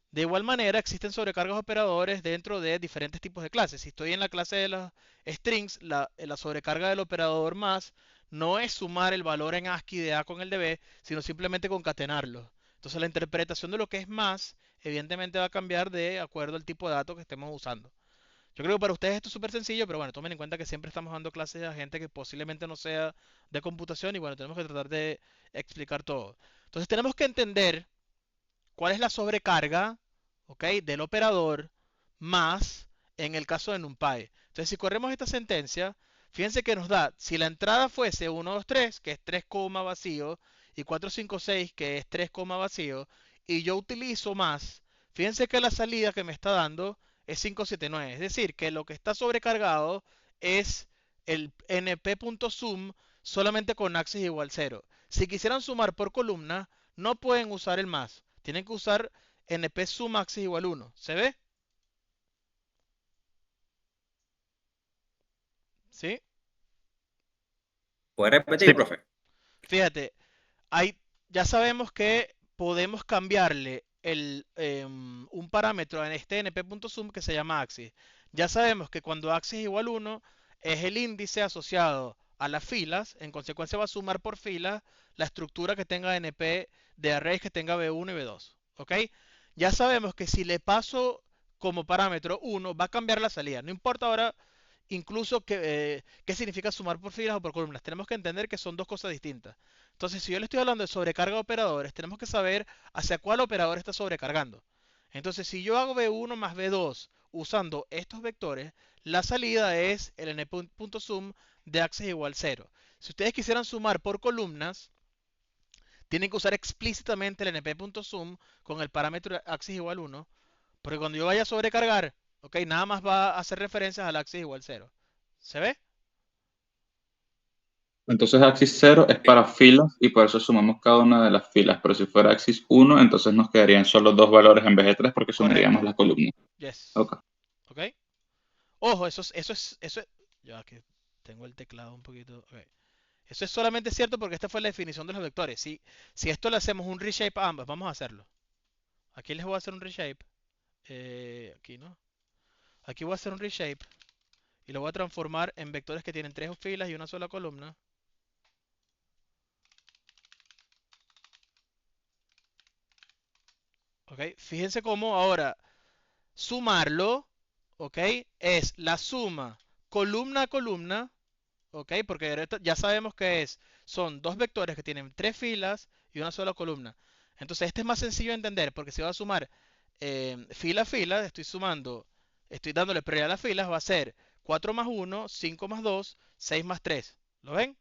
De igual manera, existen sobrecargos operadores dentro de diferentes tipos de clases. Si estoy en la clase de los strings, la sobrecarga del operador más no es sumar el valor en ASCII de A con el de B, sino simplemente concatenarlo. Entonces la interpretación de lo que es más, evidentemente va a cambiar de acuerdo al tipo de datos que estemos usando. Yo creo que para ustedes esto es súper sencillo, pero bueno, tomen en cuenta que siempre estamos dando clases a gente que posiblemente no sea de computación y bueno, tenemos que tratar de explicar todo. Entonces tenemos que entender cuál es la sobrecarga, ¿ok? Del operador más en el caso de NumPy. Entonces, si corremos esta sentencia, fíjense que nos da, si la entrada fuese 1, 2, 3, que es 3, vacío, y 4, 5, 6, que es 3, vacío, y yo utilizo más, fíjense que la salida que me está dando es 5, 7, 9. Es decir, que lo que está sobrecargado es el np.sum solamente con axis igual 0. Si quisieran sumar por columna, no pueden usar el más. Tienen que usar np sum axis igual 1. ¿Se ve? ¿Sí? ¿Puede Sí, repetir, profe? Fíjate, hay, ya sabemos que podemos cambiarle un parámetro en este np.sum que se llama axis. Ya sabemos que cuando axis igual 1 es el índice asociado a las filas, en consecuencia va a sumar por fila la estructura que tenga np de arrays que tenga b1 y b2. ¿Ok? Ya sabemos que si le paso como parámetro 1 va a cambiar la salida. No importa ahora incluso qué significa sumar por filas o por columnas. Tenemos que entender que son dos cosas distintas. Entonces, si yo le estoy hablando de sobrecarga de operadores, tenemos que saber hacia cuál operador está sobrecargando. Entonces, si yo hago B1 más B2 usando estos vectores, la salida es el n.sum de axis igual 0. Si ustedes quisieran sumar por columnas, tienen que usar explícitamente el np.sum con el parámetro axis igual 1, porque cuando yo vaya a sobrecargar, ok, nada más va a hacer referencias al axis igual 0. ¿Se ve? Entonces axis 0 es para filas y por eso sumamos cada una de las filas. Pero si fuera axis 1, entonces nos quedarían solo dos valores en vez de tres porque sumaríamos Correcto. las columnas. Yes. Ok. ¿Ok? Ojo, eso es, ya que tengo el teclado un poquito. Ok. Eso es solamente cierto porque esta fue la definición de los vectores. Si esto le hacemos un reshape a ambas, vamos a hacerlo. Aquí les voy a hacer un reshape. Aquí no. Aquí voy a hacer un reshape y lo voy a transformar en vectores que tienen tres filas y una sola columna. ¿Ok? Fíjense cómo ahora sumarlo, ¿ok? Es la suma columna a columna, ¿ok? Porque ya sabemos que son dos vectores que tienen tres filas y una sola columna. Entonces este es más sencillo de entender porque si va a sumar fila a fila, estoy dándole prioridad a las filas, va a ser 4 más 1, 5 más 2, 6 más 3. ¿Lo ven?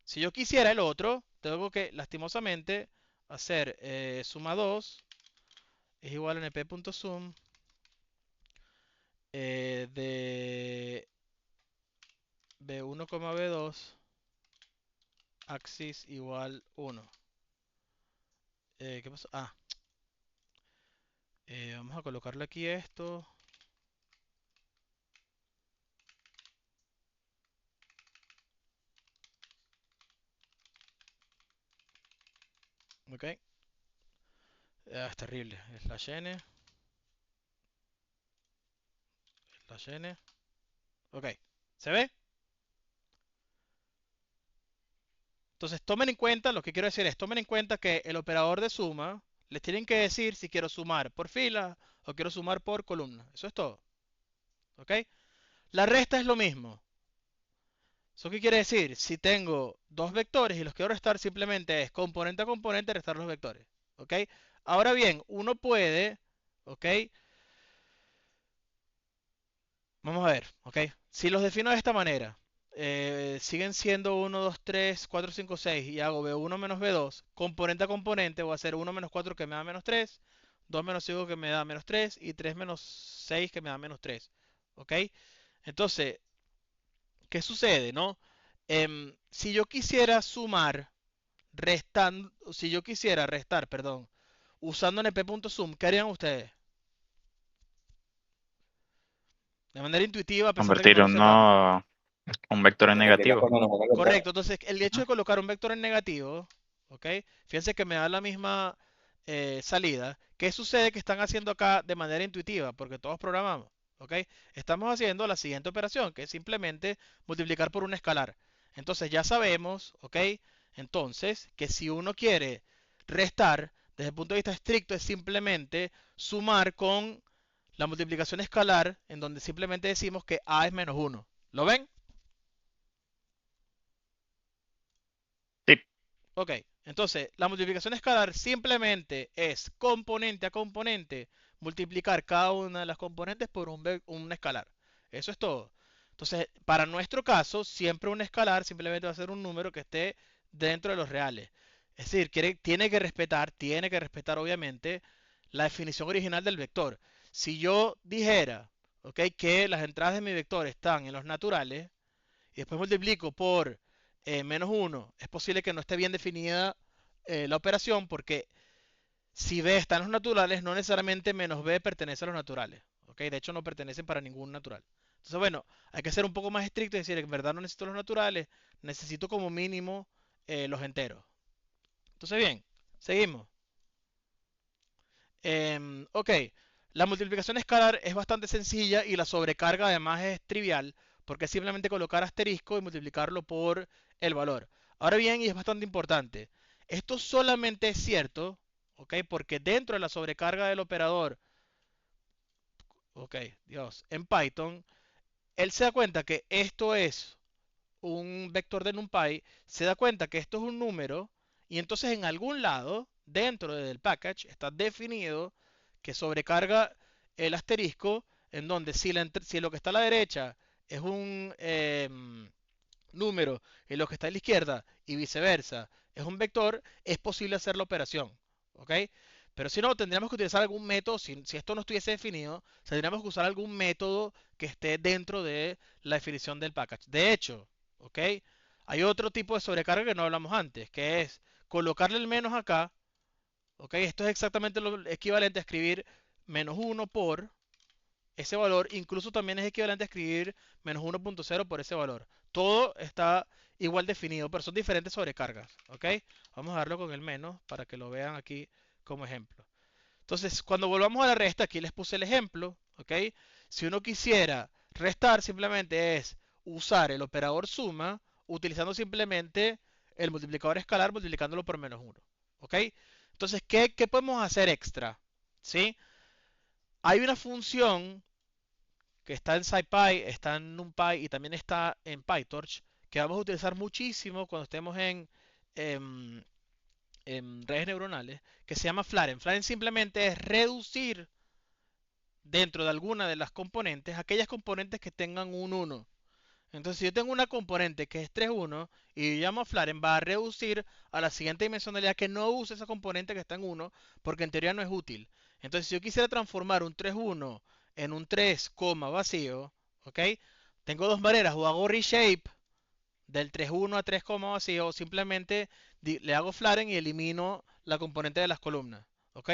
Si yo quisiera el otro, tengo que lastimosamente hacer suma 2 es igual a np.sum de b1, b2 axis igual 1. ¿Qué pasó? Vamos a colocarle aquí esto. Ok. Es terrible. Slash n. Slash n. Ok. ¿Se ve? Entonces tomen en cuenta, lo que quiero decir es, tomen en cuenta que el operador de suma, les tienen que decir si quiero sumar por fila o quiero sumar por columna. Eso es todo. ¿Ok? La resta es lo mismo. ¿Eso qué quiere decir? Si tengo dos vectores y los quiero restar, simplemente es componente a componente restar los vectores. ¿Ok? Ahora bien, uno puede, ¿ok? Vamos a ver, ¿ok? Si los defino de esta manera, siguen siendo 1, 2, 3, 4, 5, 6 y hago B1 menos B2, componente a componente voy a hacer 1 menos 4 que me da menos 3, 2 menos 5 que me da menos 3 y 3 menos 6 que me da menos 3. ¿Ok? Entonces, ¿qué sucede, no? Si yo quisiera sumar, si yo quisiera restar, perdón, usando np.sum, ¿qué harían ustedes? De manera intuitiva, a pesar de que no Convertir lo sepamos. un vector en Multiplica negativo. por menos uno que Correcto, trae. entonces el hecho de colocar un vector en negativo, ¿ok? Fíjense que me da la misma salida. ¿Qué sucede que están haciendo acá de manera intuitiva? Porque todos programamos, ¿ok? Estamos haciendo la siguiente operación, que es simplemente multiplicar por un escalar. Entonces ya sabemos, ¿ok? Entonces que si uno quiere restar, desde el punto de vista estricto, es simplemente sumar con la multiplicación escalar, en donde simplemente decimos que a es menos 1. ¿Lo ven? Sí, Ok, entonces la multiplicación escalar simplemente es componente a componente, multiplicar cada una de las componentes por un escalar. Eso es todo. Entonces, para nuestro caso, siempre un escalar simplemente va a ser un número que esté dentro de los reales. Es decir, tiene que respetar obviamente la definición original del vector. Si yo dijera, ok, que las entradas de mi vector están en los naturales, y después multiplico por menos 1, es posible que no esté bien definida la operación porque si B está en los naturales, no necesariamente menos B pertenece a los naturales. ¿Ok? De hecho, no pertenecen para ningún natural. Entonces, bueno, hay que ser un poco más estricto y decir, en verdad no necesito los naturales, necesito como mínimo los enteros. Entonces, bien, seguimos. Ok, la multiplicación escalar es bastante sencilla y la sobrecarga además es trivial porque es simplemente colocar asterisco y multiplicarlo por el valor. Ahora bien, y es bastante importante, esto solamente es cierto, ok, porque dentro de la sobrecarga del operador, ok, Dios, en Python, él se da cuenta que esto es un vector de NumPy, se da cuenta que esto es un número y entonces en algún lado dentro del package está definido que sobrecarga el asterisco en donde si lo que está a la derecha es un número y lo que está a la izquierda y viceversa es un vector, es posible hacer la operación. ¿Ok? Pero si no, tendríamos que utilizar algún método, si esto no estuviese definido, tendríamos que usar algún método que esté dentro de la definición del package. De hecho, ¿ok? Hay otro tipo de sobrecarga que no hablamos antes, que es colocarle el menos acá, ¿ok? Esto es exactamente lo equivalente a escribir menos 1 por ese valor, incluso también es equivalente a escribir menos 1.0 por ese valor. Todo está igual definido, pero son diferentes sobrecargas, ¿ok? Vamos a darlo con el menos para que lo vean aquí como ejemplo. Entonces, cuando volvamos a la resta, aquí les puse el ejemplo, ¿ok? Si uno quisiera restar, simplemente es usar el operador suma, utilizando simplemente el multiplicador escalar, multiplicándolo por menos 1, ¿ok? Entonces, ¿qué podemos hacer extra? ¿Sí? Hay una función que está en SciPy, está en NumPy y también está en PyTorch, que vamos a utilizar muchísimo cuando estemos en, en redes neuronales, que se llama Flaren. Flaren simplemente es reducir dentro de alguna de las componentes aquellas componentes que tengan un 1. Entonces, si yo tengo una componente que es 3,1 y yo llamo a Flaren, va a reducir a la siguiente dimensionalidad que no use esa componente que está en 1, porque en teoría no es útil. Entonces, si yo quisiera transformar un 3,1 en un 3, vacío, ¿ok? Tengo dos maneras, o hago reshape del 3,1 a 3, vacío, o simplemente le hago Flaren y elimino la componente de las columnas, ¿ok?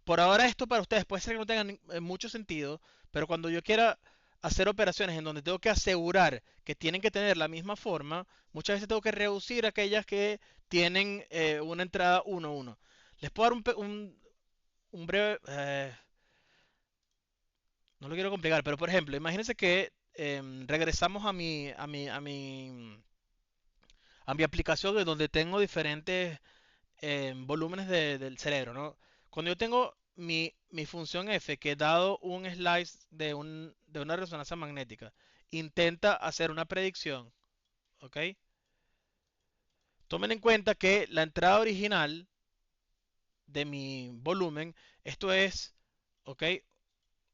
Por ahora esto para ustedes puede ser que no tenga mucho sentido, pero cuando yo quiera hacer operaciones en donde tengo que asegurar que tienen que tener la misma forma, muchas veces tengo que reducir aquellas que tienen una entrada 1,1. Les puedo dar un breve... no lo quiero complicar, pero por ejemplo, imagínense que regresamos a mi aplicación de donde tengo diferentes volúmenes del cerebro, ¿no? Cuando yo tengo mi función f, que dado un slice de una resonancia magnética, intenta hacer una predicción, ¿ok? Tomen en cuenta que la entrada original de mi volumen, esto es, ¿ok?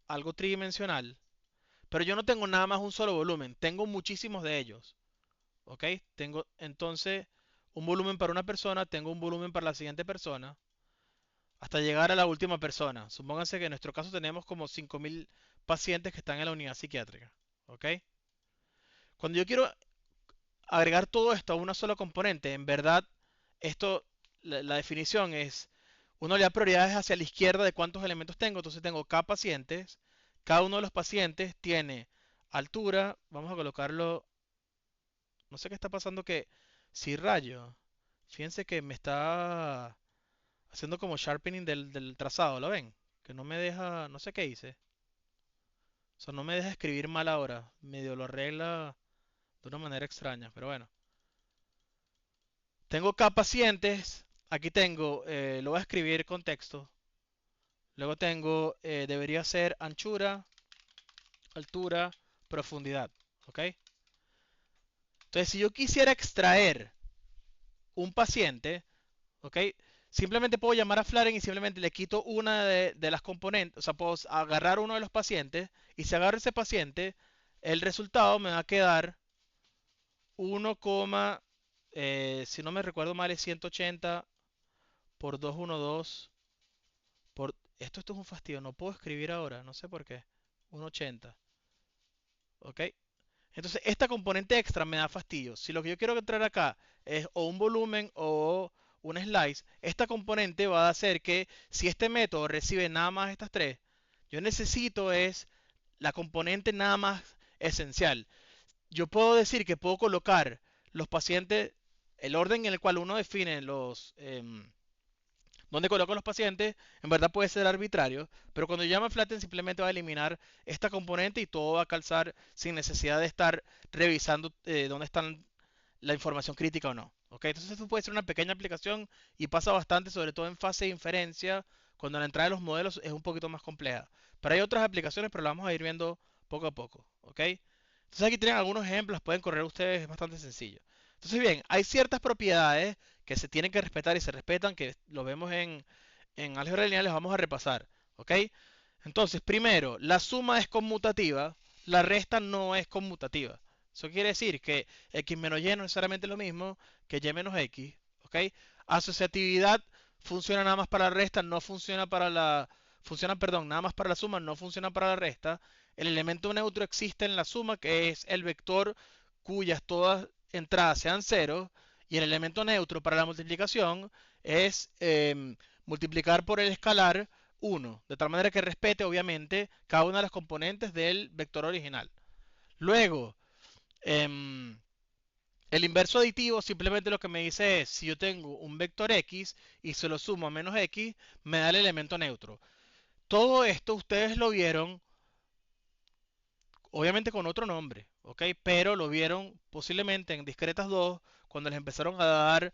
Algo tridimensional, pero yo no tengo nada más un solo volumen, tengo muchísimos de ellos, ¿ok? Tengo entonces un volumen para una persona, tengo un volumen para la siguiente persona, hasta llegar a la última persona. Supónganse que en nuestro caso tenemos como 5.000 pacientes que están en la unidad psiquiátrica, ¿ok? Cuando yo quiero agregar todo esto a una sola componente, en verdad, esto, la definición es, uno le da prioridades hacia la izquierda de cuántos elementos tengo. Entonces tengo K pacientes, cada uno de los pacientes tiene altura, vamos a colocarlo, no sé qué está pasando que, si rayo, fíjense que me está haciendo como sharpening del trazado, ¿lo ven? Que no me deja, no sé qué hice. O sea, no me deja escribir mal ahora, medio lo arregla de una manera extraña, pero bueno. Tengo K pacientes, aquí tengo, lo voy a escribir con texto. Luego tengo, debería ser anchura, altura, profundidad, ¿ok? Entonces, si yo quisiera extraer un paciente, ¿ok? Simplemente puedo llamar a Flaren y simplemente le quito una de las componentes, o sea, puedo agarrar uno de los pacientes y si agarro ese paciente, el resultado me va a quedar 1, si no me recuerdo mal es 180 por 212 por... Esto es un fastidio, no puedo escribir ahora, no sé por qué. 180, ¿ok? Entonces, esta componente extra me da fastidio. Si lo que yo quiero entrar acá es o un volumen o un slice, esta componente va a hacer que si este método recibe nada más estas tres, yo necesito es la componente nada más esencial. Yo puedo decir que puedo colocar los pacientes, el orden en el cual uno define los, dónde coloco los pacientes, en verdad puede ser arbitrario, pero cuando yo llamo a flatten simplemente va a eliminar esta componente y todo va a calzar sin necesidad de estar revisando dónde está la información crítica o no. ¿Ok? Entonces esto puede ser una pequeña aplicación y pasa bastante, sobre todo en fase de inferencia, cuando la entrada de los modelos es un poquito más compleja. Pero hay otras aplicaciones, pero las vamos a ir viendo poco a poco. ¿Ok? Entonces aquí tienen algunos ejemplos, pueden correr ustedes, es bastante sencillo. Entonces bien, hay ciertas propiedades que se tienen que respetar y se respetan, que lo vemos en álgebra lineal, les vamos a repasar. ¿Ok? Entonces, primero, la suma es conmutativa, la resta no es conmutativa. Eso quiere decir que x menos y no es necesariamente lo mismo que y menos x. ¿Ok? Asociatividad funciona nada más para la resta, no funciona para la... Funciona, perdón, nada más para la suma, no funciona para la resta. El elemento neutro existe en la suma, que es el vector cuyas todas entradas sean cero. Y el elemento neutro para la multiplicación es multiplicar por el escalar 1, de tal manera que respete obviamente cada una de las componentes del vector original. Luego, eh, el inverso aditivo simplemente lo que me dice es, si yo tengo un vector x y se lo sumo a menos x, me da el elemento neutro. Todo esto ustedes lo vieron, obviamente con otro nombre, ¿ok? Pero lo vieron posiblemente en discretas 2, cuando les empezaron a dar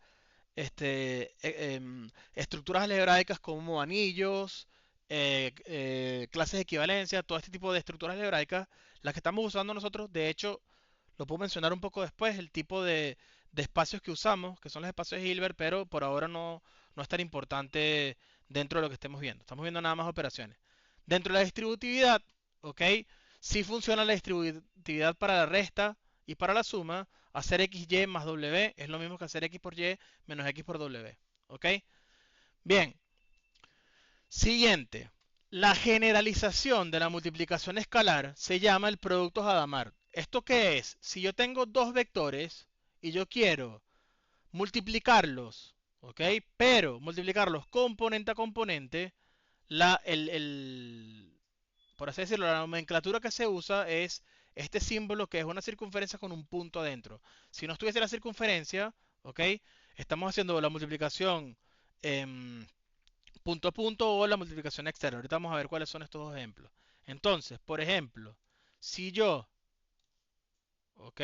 estructuras algebraicas como anillos, clases de equivalencia, todo este tipo de estructuras algebraicas, las que estamos usando nosotros. De hecho, lo puedo mencionar un poco después, el tipo de espacios que usamos, que son los espacios de Hilbert, pero por ahora no es tan importante dentro de lo que estemos viendo. Estamos viendo nada más operaciones. Dentro de la distributividad, ¿ok? Sí funciona la distributividad para la resta y para la suma. Hacer xy más w es lo mismo que hacer x por y menos x por w. ¿Ok? Bien. Siguiente. La generalización de la multiplicación escalar se llama el producto Hadamard. ¿Esto qué es? Si yo tengo dos vectores y yo quiero multiplicarlos, ¿ok? Pero multiplicarlos componente a componente, por así decirlo, la nomenclatura que se usa es este símbolo que es una circunferencia con un punto adentro. Si no estuviese la circunferencia, ¿ok? Estamos haciendo la multiplicación punto a punto o la multiplicación externa. Ahorita vamos a ver cuáles son estos dos ejemplos. Entonces, por ejemplo, si yo, ¿ok?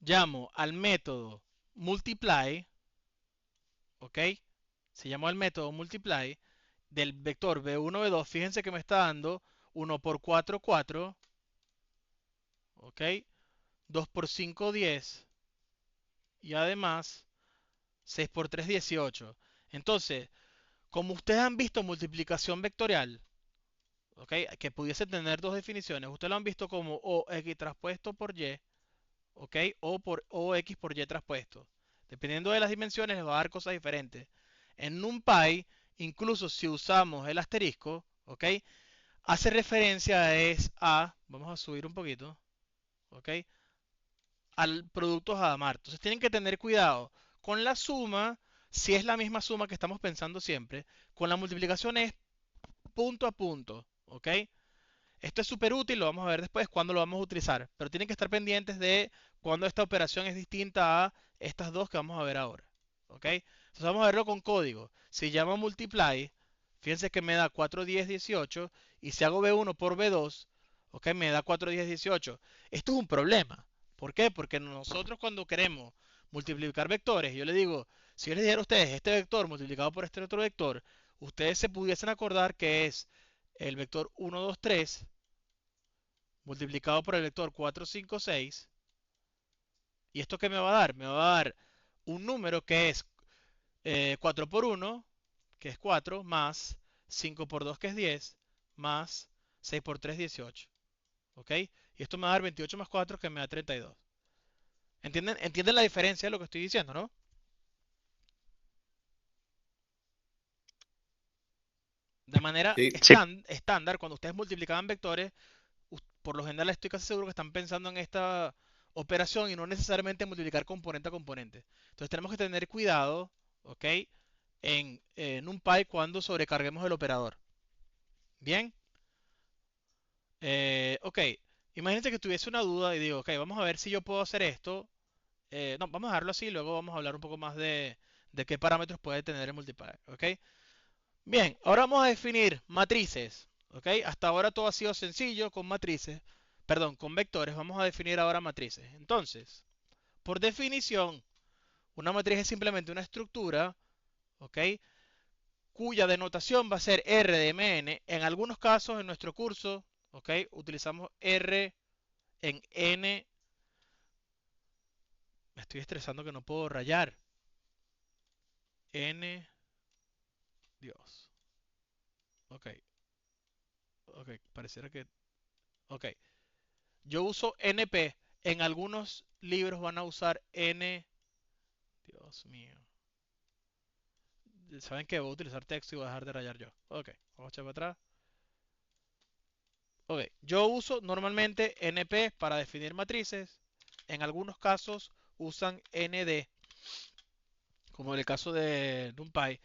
Llamo al método multiply, ¿ok? Se llama el método multiply del vector b1, b2. Fíjense que me está dando 1 por 4, 4, ¿ok? 2 por 5, 10. Y además, 6 por 3, 18. Entonces, como ustedes han visto multiplicación vectorial, ¿ok? Que pudiese tener dos definiciones. Ustedes lo han visto como o x traspuesto por y, ¿ok? O X por Y traspuesto. Dependiendo de las dimensiones, les va a dar cosas diferentes. En NumPy, incluso si usamos el asterisco, ¿ok? Hace referencia vamos a subir un poquito, ¿ok? Al producto Hadamard. Entonces tienen que tener cuidado con la suma, si es la misma suma que estamos pensando siempre. Con la multiplicación es punto a punto, ¿ok? Esto es súper útil, lo vamos a ver después cuándo lo vamos a utilizar, pero tienen que estar pendientes de cuándo esta operación es distinta a estas dos que vamos a ver ahora, ¿ok? Entonces vamos a verlo con código. Si llamo multiply, fíjense que me da 4, 10, 18, y si hago B1 por B2, ¿ok? Me da 4, 10, 18. Esto es un problema. ¿Por qué? Porque nosotros cuando queremos multiplicar vectores, yo le digo, si yo les dijera a ustedes este vector multiplicado por este otro vector, ustedes se pudiesen acordar que es el vector 1, 2, 3 multiplicado por el vector 4, 5, 6. ¿Y esto qué me va a dar? Me va a dar un número que es 4 por 1, que es 4, más 5 por 2, que es 10, más 6 por 3, 18. ¿Ok? Y esto me va a dar 28 más 4, que me da 32. ¿Entienden la diferencia de lo que estoy diciendo, no? De manera Sí. Sí, estándar, cuando ustedes multiplicaban vectores, por lo general estoy casi seguro que están pensando en esta operación y no necesariamente multiplicar componente a componente. Entonces tenemos que tener cuidado, ¿ok? En NumPy cuando sobrecarguemos el operador. Bien. Ok. Imagínense que tuviese una duda y digo, ok, vamos a ver si yo puedo hacer esto. No, vamos a dejarlo así, luego vamos a hablar un poco más de qué parámetros puede tener el multiplier, ¿ok? Bien, ahora vamos a definir matrices, ¿ok? Hasta ahora todo ha sido sencillo con matrices, perdón, con vectores. Vamos a definir ahora matrices. Entonces, por definición, una matriz es simplemente una estructura, ¿ok? Cuya denotación va a ser R de Mn. En algunos casos, en nuestro curso, ¿ok? Utilizamos R en N. Me estoy estresando que no puedo rayar. N, Dios. Ok, ok, pareciera que... Ok, yo uso NP. En algunos libros van a usar N. Dios mío. ¿Saben qué? Voy a utilizar texto y voy a dejar de rayar yo. Ok, vamos a echar para atrás. Ok, yo uso normalmente NP para definir matrices. En algunos casos usan ND, como en el caso de NumPy.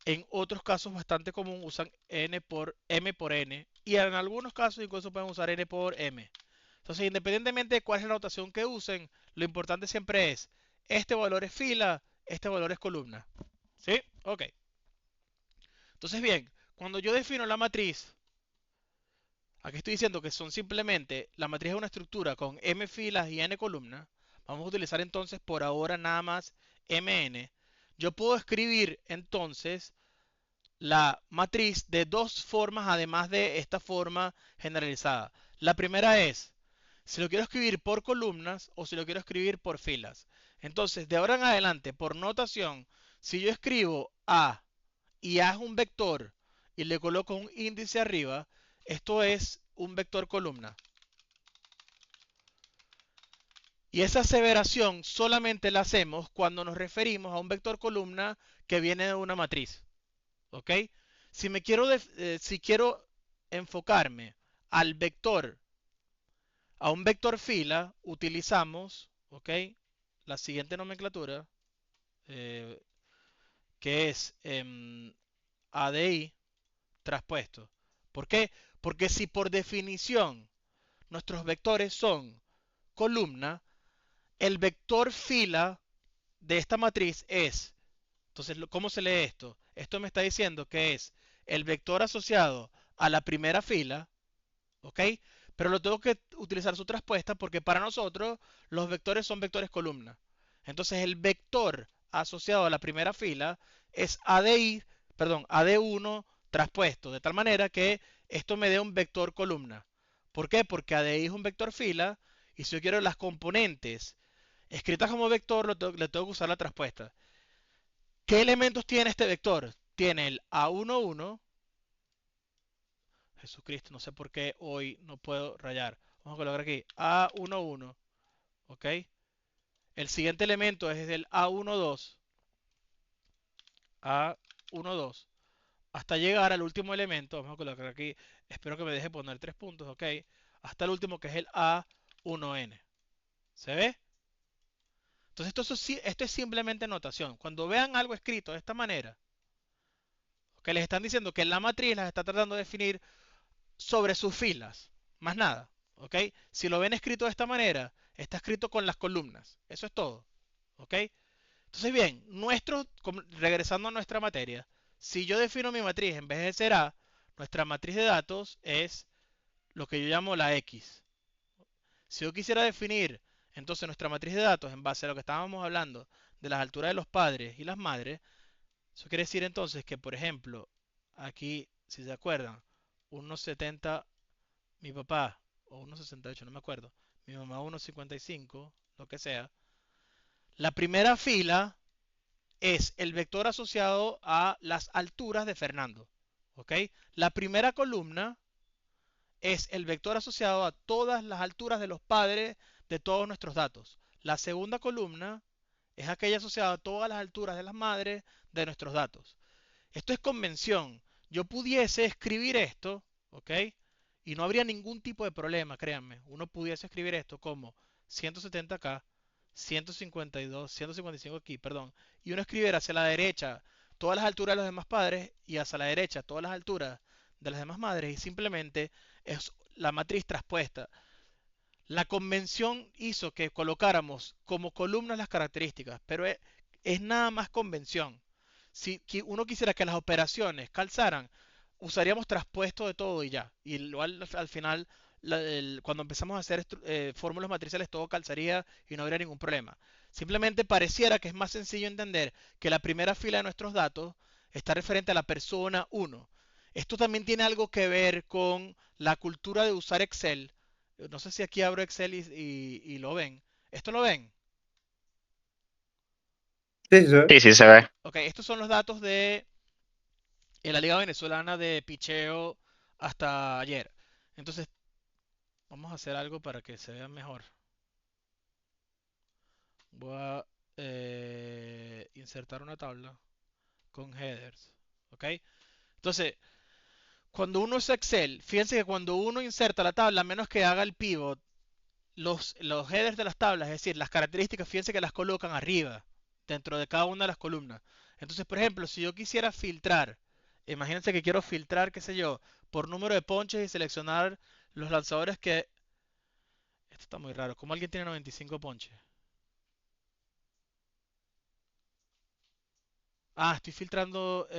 En otros casos bastante común usan M por N. Y en algunos casos incluso pueden usar N por M. Entonces, independientemente de cuál es la notación que usen, lo importante siempre es, este valor es fila, este valor es columna. ¿Sí? Ok. Entonces, bien, cuando yo defino la matriz, aquí estoy diciendo que son simplemente, la matriz es una estructura con m filas y n columnas. Vamos a utilizar entonces por ahora nada más mn. Yo puedo escribir entonces la matriz de dos formas, además de esta forma generalizada. La primera es, si lo quiero escribir por columnas o si lo quiero escribir por filas. Entonces, de ahora en adelante, por notación, si yo escribo A y A es un vector y le coloco un índice arriba, esto es un vector columna. Y esa aseveración solamente la hacemos cuando nos referimos a un vector columna que viene de una matriz. ¿Ok? Si quiero enfocarme al vector, a un vector fila, utilizamos, ¿ok? La siguiente nomenclatura, eh, que es ADI traspuesto. ¿Por qué? Porque si por definición nuestros vectores son columna, el vector fila de esta matriz es, entonces, ¿cómo se lee esto? Esto me está diciendo que es el vector asociado a la primera fila, ¿ok? Pero lo tengo que utilizar su traspuesta porque para nosotros los vectores son vectores columna. Entonces el vector asociado a la primera fila es AD1 traspuesto, de tal manera que esto me dé un vector columna. ¿Por qué? Porque ADI es un vector fila y si yo quiero las componentes escritas como vector, le tengo que usar la traspuesta. ¿Qué elementos tiene este vector? Tiene el A11. Jesucristo, no sé por qué hoy no puedo rayar. Vamos a colocar aquí A11. ¿ok? El siguiente elemento es del A12, A12, hasta llegar al último elemento. Vamos a colocar aquí, espero que me deje poner 3 puntos, ¿ok? Hasta el último que es el A1N. ¿Se ve? Entonces esto es simplemente notación. Cuando vean algo escrito de esta manera, que les están diciendo que la matriz las está tratando de definir sobre sus filas, más nada, ¿ok? Si lo ven escrito de esta manera, está escrito con las columnas, eso es todo, ¿ok? Entonces bien, regresando a nuestra materia, si yo defino mi matriz en vez de ser A, nuestra matriz de datos es lo que yo llamo la X. Si yo quisiera definir entonces nuestra matriz de datos en base a lo que estábamos hablando de las alturas de los padres y las madres, eso quiere decir entonces que, por ejemplo, aquí, si se acuerdan, 1,70 mi papá, o 1,68, no me acuerdo, mi mamá 1,55, lo que sea, la primera fila es el vector asociado a las alturas de Fernando, ¿ok? La primera columna es el vector asociado a todas las alturas de los padres de todos nuestros datos. La segunda columna es aquella asociada a todas las alturas de las madres de nuestros datos. Esto es convención. Yo pudiese escribir esto, ¿ok? Y no habría ningún tipo de problema, créanme. Uno pudiese escribir esto como 170 acá, 152, 155 aquí, perdón. Y uno escribiera hacia la derecha todas las alturas de los demás padres y hacia la derecha todas las alturas de las demás madres. Y simplemente es la matriz traspuesta. La convención hizo que colocáramos como columnas las características, pero es nada más convención. Si uno quisiera que las operaciones calzaran, usaríamos traspuesto de todo y ya. Y igual al final, cuando empezamos a hacer fórmulas matriciales, todo calzaría y no habría ningún problema. Simplemente pareciera que es más sencillo entender que la primera fila de nuestros datos está referente a la persona 1. Esto también tiene algo que ver con la cultura de usar Excel. No sé si aquí abro Excel y lo ven. ¿Esto lo ven? Sí, sí. Sí, sí se ve. Ok, estos son los datos de la Liga Venezolana de picheo hasta ayer. Entonces, vamos a hacer algo para que se vea mejor. Voy a insertar una tabla con headers. ¿Ok? Entonces, cuando uno usa Excel, fíjense que cuando uno inserta la tabla, a menos que haga el pivot, los headers de las tablas, es decir, las características, fíjense que las colocan arriba, dentro de cada una de las columnas. Entonces, por ejemplo, si yo quisiera filtrar, imagínense que quiero filtrar, qué sé yo, por número de ponches y seleccionar los lanzadores que... Esto está muy raro. ¿Cómo alguien tiene 95 ponches? Ah, estoy filtrando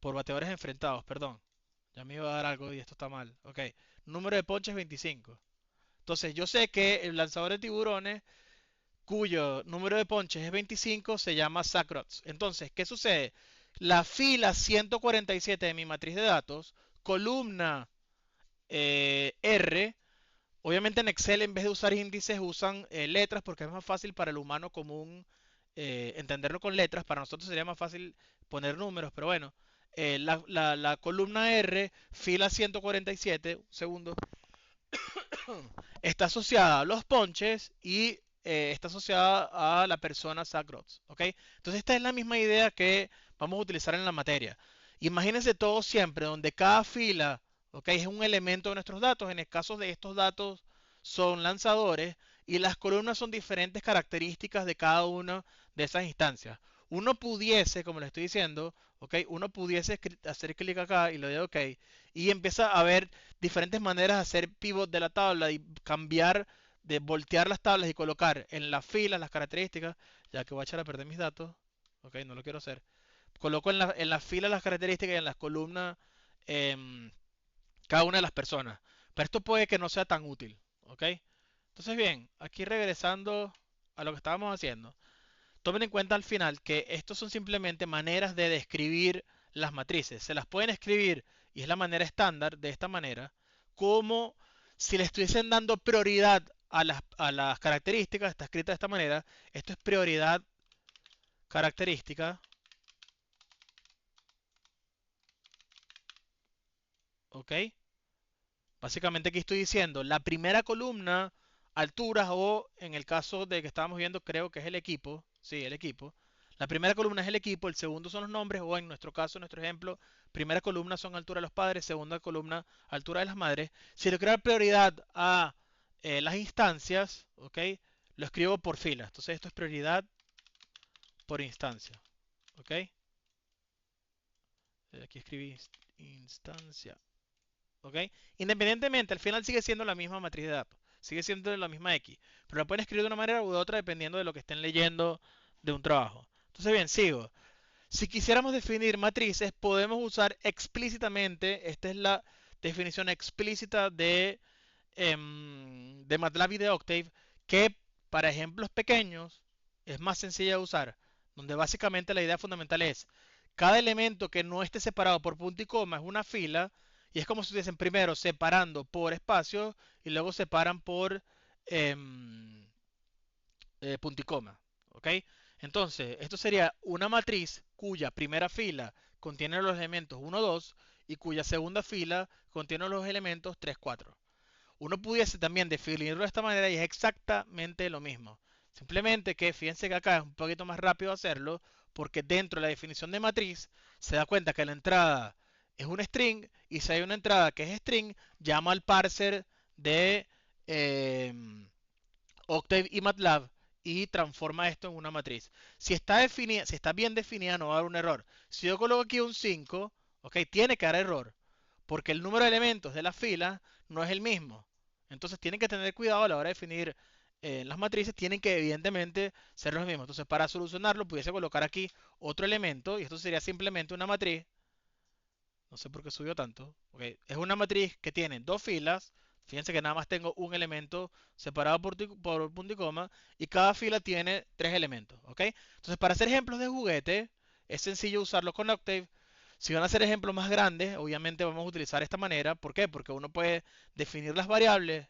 por bateadores enfrentados, perdón. Ya me iba a dar algo y esto está mal. Ok, número de ponches 25. Entonces, yo sé que el lanzador de tiburones cuyo número de ponches es 25, se llama Sacrots. Entonces, ¿qué sucede? La fila 147 de mi matriz de datos, columna R, obviamente en Excel en vez de usar índices usan letras porque es más fácil para el humano común entenderlo con letras. Para nosotros sería más fácil poner números, pero bueno. La columna R, fila 147, un segundo, está asociada a los ponches y está asociada a la persona Sacrots, ¿ok? Entonces esta es la misma idea que vamos a utilizar en la materia. Imagínense todo siempre, donde cada fila, ¿ok? Es un elemento de nuestros datos. En el caso de estos datos son lanzadores y las columnas son diferentes características de cada una de esas instancias. Uno pudiese, como le estoy diciendo, ¿ok? Uno pudiese hacer clic acá y le doy OK y empieza a ver diferentes maneras de hacer pivot de la tabla y cambiar, de voltear las tablas y colocar en las filas las características, ya que voy a echar a perder mis datos, ok, no lo quiero hacer. Coloco en la fila las características y en las columnas em, cada una de las personas. Pero esto puede que no sea tan útil, ok. Entonces bien, aquí regresando a lo que estábamos haciendo, tomen en cuenta al final que estos son simplemente maneras de describir las matrices. Se las pueden escribir, y es la manera estándar, de esta manera, como si le estuviesen dando prioridad a las características. Está escrita de esta manera. Esto es prioridad característica. ¿Ok? Básicamente aquí estoy diciendo, la primera columna alturas o en el caso de que estábamos viendo, creo que es el equipo. Sí, el equipo. La primera columna es el equipo, el segundo son los nombres, o en nuestro caso, en nuestro ejemplo, primera columna son altura de los padres, segunda columna altura de las madres. Si le quiero dar prioridad a las instancias, ¿ok? Lo escribo por fila. Entonces esto es prioridad por instancia, ¿ok? Aquí escribí instancia, ¿ok? Independientemente, al final sigue siendo la misma matriz de datos, sigue siendo la misma X, pero la pueden escribir de una manera u de otra dependiendo de lo que estén leyendo de un trabajo. Entonces, bien, sigo. Si quisiéramos definir matrices, podemos usar explícitamente, esta es la definición explícita de MATLAB y de Octave, que para ejemplos pequeños es más sencilla de usar, donde básicamente la idea fundamental es cada elemento que no esté separado por punto y coma es una fila, y es como si estuviesen primero separando por espacio y luego separan por punto y coma. ¿Ok? Entonces, esto sería una matriz cuya primera fila contiene los elementos 1, 2 y cuya segunda fila contiene los elementos 3, 4. Uno pudiese también definirlo de esta manera y es exactamente lo mismo. Simplemente que fíjense que acá es un poquito más rápido hacerlo porque dentro de la definición de matriz se da cuenta que la entrada es un string y si hay una entrada que es string, llama al parser de eh, Octave y MATLAB y transforma esto en una matriz. Si está bien definida, no va a haber un error. Si yo coloco aquí un 5, ok, tiene que dar error, porque el número de elementos de la fila no es el mismo. Entonces tienen que tener cuidado a la hora de definir las matrices, tienen que evidentemente ser los mismos. Entonces para solucionarlo pudiese colocar aquí otro elemento y esto sería simplemente una matriz. No sé por qué subió tanto. Okay. Es una matriz que tiene dos filas. Fíjense que nada más tengo un elemento separado por punto y coma. Y cada fila tiene tres elementos. ¿Okay? Entonces, para hacer ejemplos de juguete, es sencillo usarlo con Octave. Si van a hacer ejemplos más grandes, obviamente vamos a utilizar esta manera. ¿Por qué? Porque uno puede definir las variables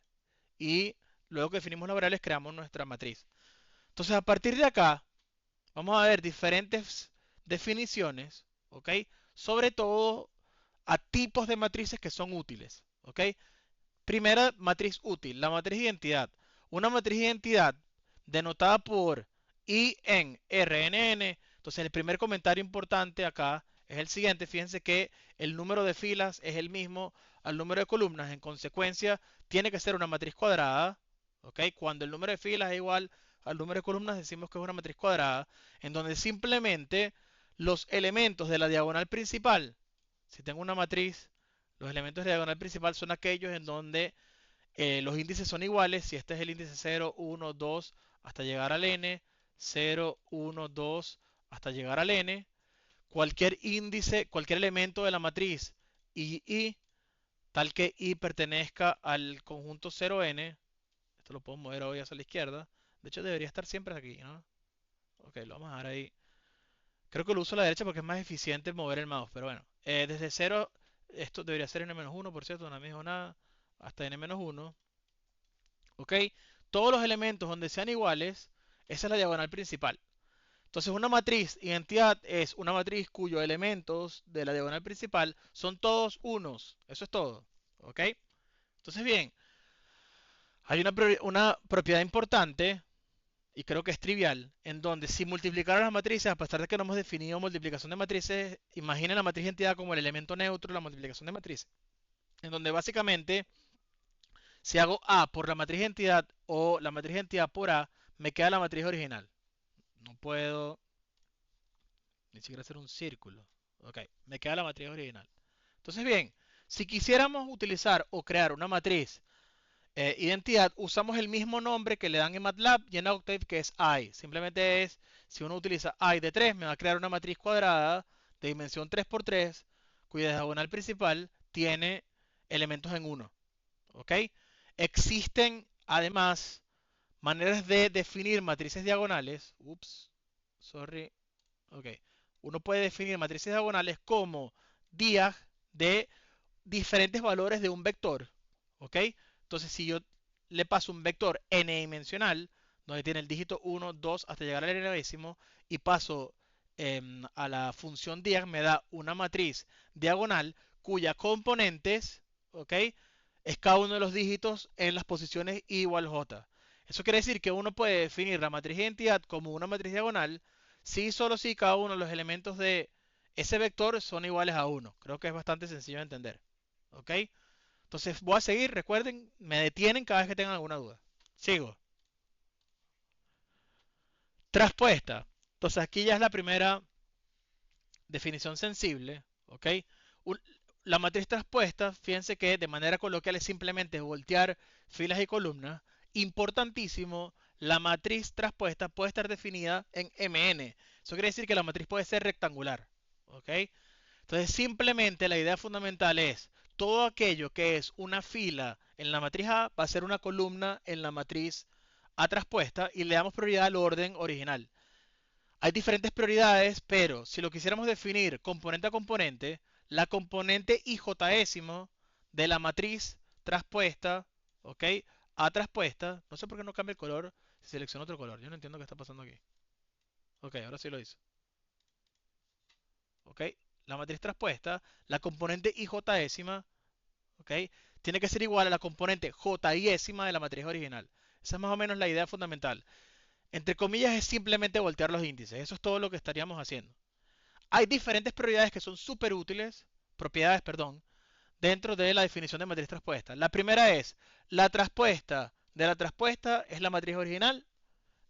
y luego que definimos las variables creamos nuestra matriz. Entonces, a partir de acá, vamos a ver diferentes definiciones. ¿Ok? Sobre todo a tipos de matrices que son útiles. ¿Ok? Primera matriz útil, la matriz de identidad. Una matriz de identidad denotada por I en RNN. Entonces el primer comentario importante acá es el siguiente. Fíjense que el número de filas es el mismo al número de columnas. En consecuencia, tiene que ser una matriz cuadrada. ¿Ok? Cuando el número de filas es igual al número de columnas, decimos que es una matriz cuadrada. En donde simplemente los elementos de la diagonal principal, si tengo una matriz, los elementos de la diagonal principal son aquellos en donde los índices son iguales. Si este es el índice 0, 1, 2 hasta llegar al n, 0, 1, 2 hasta llegar al n, cualquier índice, cualquier elemento de la matriz I, tal que I pertenezca al conjunto 0n, esto lo puedo mover hoy hacia la izquierda, de hecho debería estar siempre aquí, ¿no? Ok, lo vamos a dejar ahí. Creo que lo uso a la derecha porque es más eficiente mover el mouse, pero bueno. Desde 0, esto debería ser n-1, por cierto, no me dijo nada, hasta n-1. ¿Ok? Todos los elementos donde sean iguales, esa es la diagonal principal. Entonces una matriz identidad es una matriz cuyos elementos de la diagonal principal son todos unos. Eso es todo. ¿Ok? Entonces bien, hay una propiedad importante y creo que es trivial, en donde si multiplicaron las matrices, a pesar de que no hemos definido multiplicación de matrices, imaginen la matriz de identidad como el elemento neutro de la multiplicación de matrices, en donde básicamente si hago A por la matriz de identidad o la matriz de identidad por A, me queda la matriz original. No puedo ni siquiera hacer un círculo. Ok, me queda la matriz original. Entonces bien, si quisiéramos utilizar o crear una matriz identidad, usamos el mismo nombre que le dan en MATLAB y en Octave, que es I. Simplemente es, si uno utiliza I de 3, me va a crear una matriz cuadrada de dimensión 3 por 3, cuya diagonal principal tiene elementos en 1. ¿Ok? Existen además maneras de definir matrices diagonales. Ups, sorry. Ok. Uno puede definir matrices diagonales como diag de diferentes valores de un vector. ¿Ok? Entonces, si yo le paso un vector n-dimensional, donde tiene el dígito 1, 2 hasta llegar al n-º, y paso a la función diag, me da una matriz diagonal cuya componentes, ¿ok? Es cada uno de los dígitos en las posiciones i igual j. Eso quiere decir que uno puede definir la matriz de identidad como una matriz diagonal si y solo si cada uno de los elementos de ese vector son iguales a 1. Creo que es bastante sencillo de entender. ¿Ok? Entonces voy a seguir, recuerden, me detienen cada vez que tengan alguna duda. Sigo. Traspuesta. Entonces aquí ya es la primera definición sensible. ¿Ok? La matriz traspuesta, fíjense que de manera coloquial es simplemente voltear filas y columnas. Importantísimo, la matriz traspuesta puede estar definida en Mn. Eso quiere decir que la matriz puede ser rectangular. ¿Ok? Entonces simplemente la idea fundamental es todo aquello que es una fila en la matriz A va a ser una columna en la matriz A traspuesta y le damos prioridad al orden original. Hay diferentes prioridades, pero si lo quisiéramos definir componente a componente, la componente ijésimo de la matriz traspuesta, ¿ok? A traspuesta, no sé por qué no cambia el color si selecciono otro color, yo no entiendo qué está pasando aquí. Ok, ahora sí lo hizo. ¿Ok? La matriz traspuesta, la componente ijésima, ¿ok? Tiene que ser igual a la componente jésima de la matriz original. Esa es más o menos la idea fundamental. Entre comillas es simplemente voltear los índices. Eso es todo lo que estaríamos haciendo. Hay diferentes prioridades que son súper útiles, propiedades, perdón, dentro de la definición de matriz traspuesta. La primera es, la traspuesta de la traspuesta es la matriz original.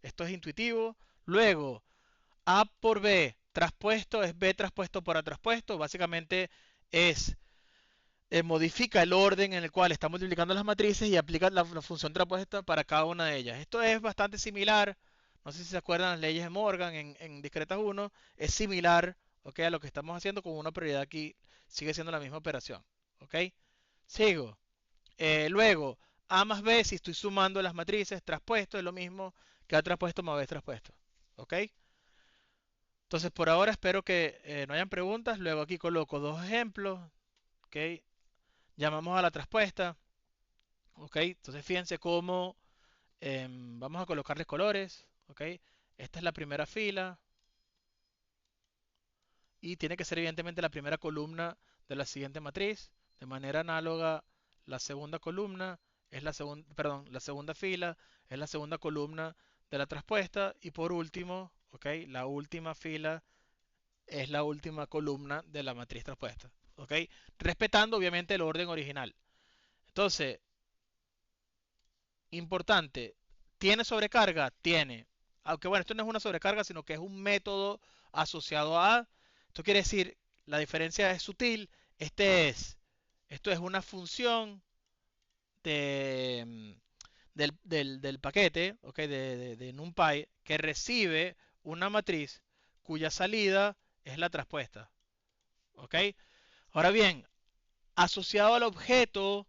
Esto es intuitivo. Luego, A por B traspuesto es B traspuesto por A traspuesto. Básicamente es modifica el orden en el cual está multiplicando las matrices y aplica la función traspuesta para cada una de ellas. Esto es bastante similar, no sé si se acuerdan las leyes de Morgan en discretas 1, es similar, ¿okay? A lo que estamos haciendo con una prioridad aquí, sigue siendo la misma operación. ¿Ok? Sigo. Luego, A más B, si estoy sumando las matrices, traspuesto es lo mismo que A traspuesto más B traspuesto. ¿Ok? Entonces, por ahora espero que no hayan preguntas. Luego aquí coloco dos ejemplos. ¿Ok? Llamamos a la traspuesta. ¿Ok? Entonces, fíjense cómo vamos a colocarles colores. ¿Ok? Esta es la primera fila. Y tiene que ser evidentemente la primera columna de la siguiente matriz. De manera análoga, la segunda columna es la segunda, perdón, la segunda fila es la segunda columna de la traspuesta. Y por último, ¿ok? La última fila es la última columna de la matriz traspuesta. ¿Ok? Respetando obviamente el orden original. Entonces, importante, ¿tiene sobrecarga? Tiene. Aunque bueno, esto no es una sobrecarga, sino que es un método asociado a. Esto quiere decir, la diferencia es sutil. Esto es una función de, del paquete, ¿okay? De NumPy, que recibe una matriz cuya salida es la traspuesta. ¿Ok? Ahora bien, asociado al objeto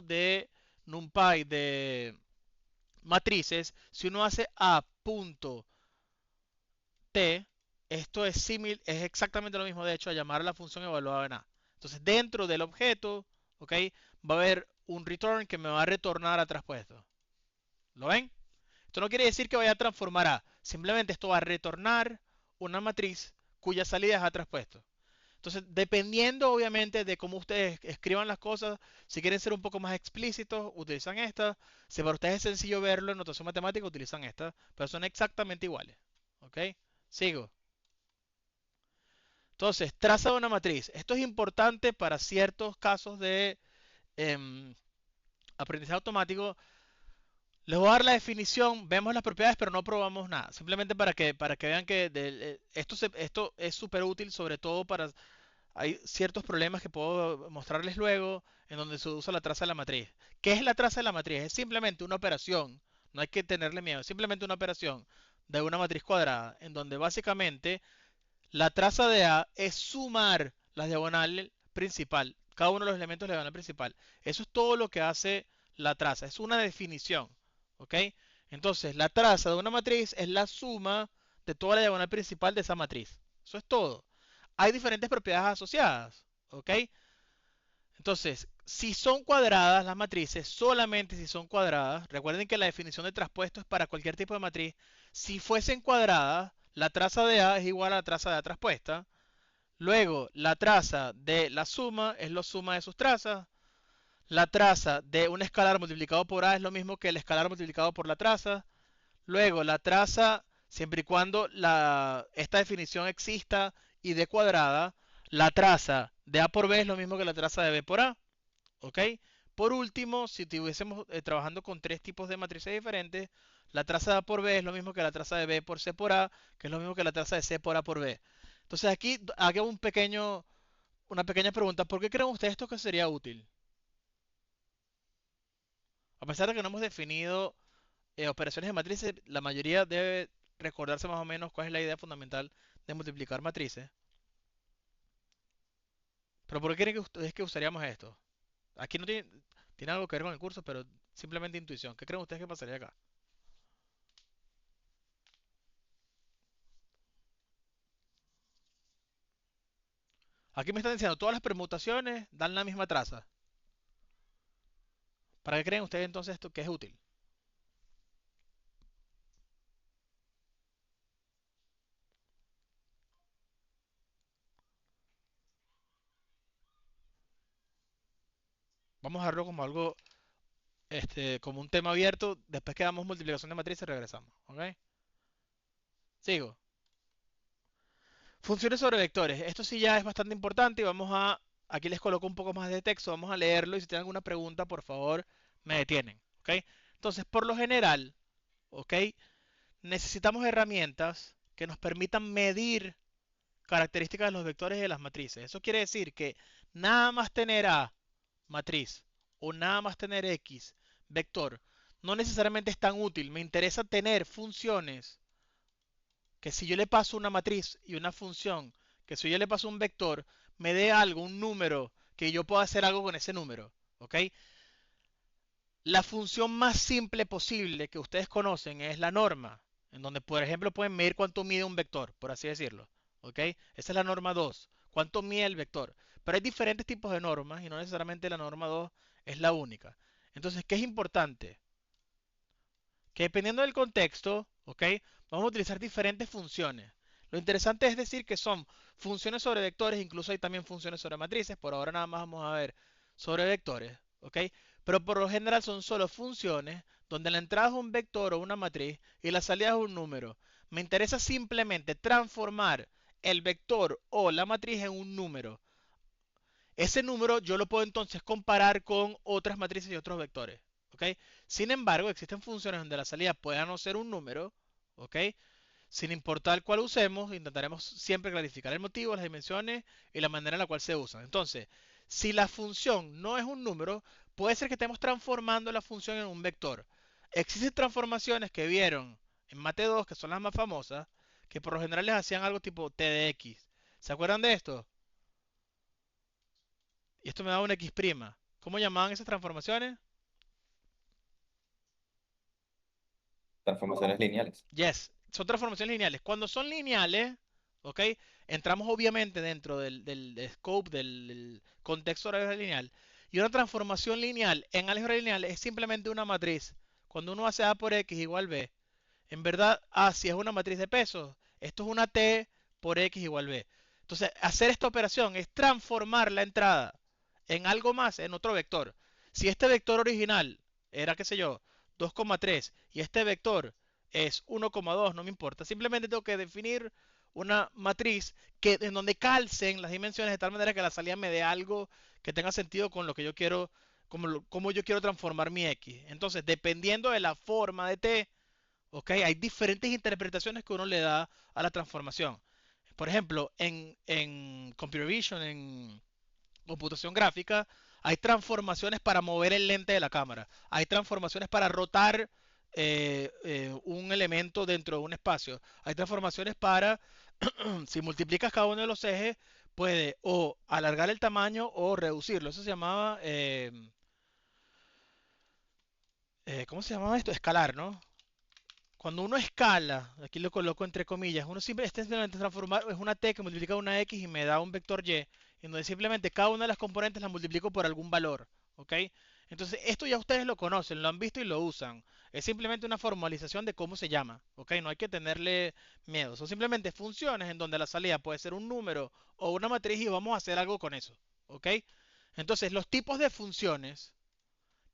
de NumPy de matrices, si uno hace a.t, esto es exactamente lo mismo, de hecho, a llamar a la función evaluada en a. Entonces, dentro del objeto, ¿ok? Va a haber un return que me va a retornar a traspuesto. ¿Lo ven? Esto no quiere decir que vaya a transformar a, simplemente esto va a retornar una matriz cuya salida es a traspuesto. Entonces, dependiendo obviamente de cómo ustedes escriban las cosas, si quieren ser un poco más explícitos, utilizan esta. Si para ustedes es sencillo verlo en notación matemática, utilizan esta. Pero son exactamente iguales. ¿Ok? Sigo. Entonces, traza de una matriz. Esto es importante para ciertos casos de aprendizaje automático. Les voy a dar la definición, vemos las propiedades, pero no probamos nada. Simplemente para que vean que esto es súper útil, sobre todo para. Hay ciertos problemas que puedo mostrarles luego en donde se usa la traza de la matriz. ¿Qué es la traza de la matriz? Es simplemente una operación, no hay que tenerle miedo, es simplemente una operación de una matriz cuadrada en donde básicamente la traza de A es sumar la diagonal principal, cada uno de los elementos de la diagonal principal. Eso es todo lo que hace la traza, es una definición. ¿Ok? Entonces, la traza de una matriz es la suma de toda la diagonal principal de esa matriz. Eso es todo. Hay diferentes propiedades asociadas. ¿Ok? Entonces, si son cuadradas las matrices, solamente si son cuadradas, recuerden que la definición de traspuesto es para cualquier tipo de matriz. Si fuesen cuadradas, la traza de A es igual a la traza de A traspuesta. Luego, la traza de la suma es la suma de sus trazas. La traza de un escalar multiplicado por A es lo mismo que el escalar multiplicado por la traza. Luego, la traza, siempre y cuando esta definición exista y de cuadrada, la traza de A por B es lo mismo que la traza de B por A. ¿Ok? Por último, si estuviésemos trabajando con tres tipos de matrices diferentes, la traza de A por B es lo mismo que la traza de B por C por A, que es lo mismo que la traza de C por A por B. Entonces aquí hago una pequeña pregunta. ¿Por qué creen ustedes esto que sería útil? A pesar de que no hemos definido operaciones de matrices, la mayoría debe recordarse más o menos cuál es la idea fundamental de multiplicar matrices. Pero ¿por qué creen que ustedes que usaríamos esto? Aquí no tiene algo que ver con el curso, pero simplemente intuición. ¿Qué creen ustedes que pasaría acá? Aquí me están diciendo, todas las permutaciones dan la misma traza. ¿Para qué creen ustedes entonces esto que es útil? Vamos a verlo como algo, como un tema abierto. Después que damos multiplicación de matrices, regresamos. ¿Ok? Sigo. Funciones sobre vectores. Esto sí ya es bastante importante y aquí les coloco un poco más de texto, vamos a leerlo y si tienen alguna pregunta, por favor, me detienen. ¿Ok? Entonces, por lo general, ¿ok? Necesitamos herramientas que nos permitan medir características de los vectores y de las matrices. Eso quiere decir que nada más tener A, matriz, o nada más tener X, vector, no necesariamente es tan útil. Me interesa tener funciones que si yo le paso una matriz y una función, que si yo le paso un vector, me dé algo, un número, que yo pueda hacer algo con ese número. ¿Ok? La función más simple posible que ustedes conocen es la norma, en donde, por ejemplo, pueden medir cuánto mide un vector, por así decirlo. ¿Ok? Esa es la norma 2. ¿Cuánto mide el vector? Pero hay diferentes tipos de normas y no necesariamente la norma 2 es la única. Entonces, ¿qué es importante? Que dependiendo del contexto, ¿ok? Vamos a utilizar diferentes funciones. Lo interesante es decir que son funciones sobre vectores, incluso hay también funciones sobre matrices. Por ahora nada más vamos a ver sobre vectores, ¿ok? Pero por lo general son solo funciones donde la entrada es un vector o una matriz y la salida es un número. Me interesa simplemente transformar el vector o la matriz en un número. Ese número yo lo puedo entonces comparar con otras matrices y otros vectores. ¿Ok? Sin embargo, existen funciones donde la salida pueda no ser un número. ¿Ok? Sin importar cuál usemos, intentaremos siempre clarificar el motivo, las dimensiones y la manera en la cual se usan. Entonces, si la función no es un número, puede ser que estemos transformando la función en un vector. Existen transformaciones que vieron en Mate 2, que son las más famosas, que por lo general les hacían algo tipo t de x. ¿Se acuerdan de esto? Y esto me da una x'. ¿Cómo llamaban esas transformaciones? Transformaciones lineales. Yes, son transformaciones lineales. Cuando son lineales, ¿ok? Entramos obviamente dentro del scope, del contexto de la álgebra lineal. Y una transformación lineal en álgebra lineal es simplemente una matriz. Cuando uno hace A por X igual B, en verdad, A si es una matriz de pesos, esto es una T por X igual B. Entonces, hacer esta operación es transformar la entrada en algo más, en otro vector. Si este vector original era, qué sé yo, 2,3 y este vector es 1,2, no me importa. Simplemente tengo que definir una matriz en donde calcen las dimensiones de tal manera que la salida me dé algo que tenga sentido con lo que yo quiero, como yo quiero transformar mi X. Entonces, dependiendo de la forma de T, ¿ok? Hay diferentes interpretaciones que uno le da a la transformación. Por ejemplo, en Computer Vision, en computación gráfica, hay transformaciones para mover el lente de la cámara. Hay transformaciones para rotar un elemento dentro de un espacio. Hay transformaciones para, si multiplicas cada uno de los ejes, puede o alargar el tamaño o reducirlo. Eso se llamaba, ¿cómo se llamaba esto? Escalar, ¿no? Cuando uno escala, aquí lo coloco entre comillas, uno simplemente transformar, es una t que multiplica una x y me da un vector y, en donde simplemente cada una de las componentes las multiplico por algún valor, ¿ok? Entonces, esto ya ustedes lo conocen, lo han visto y lo usan. Es simplemente una formalización de cómo se llama, ¿ok? No hay que tenerle miedo. Son simplemente funciones en donde la salida puede ser un número o una matriz y vamos a hacer algo con eso, ¿ok? Entonces, los tipos de funciones,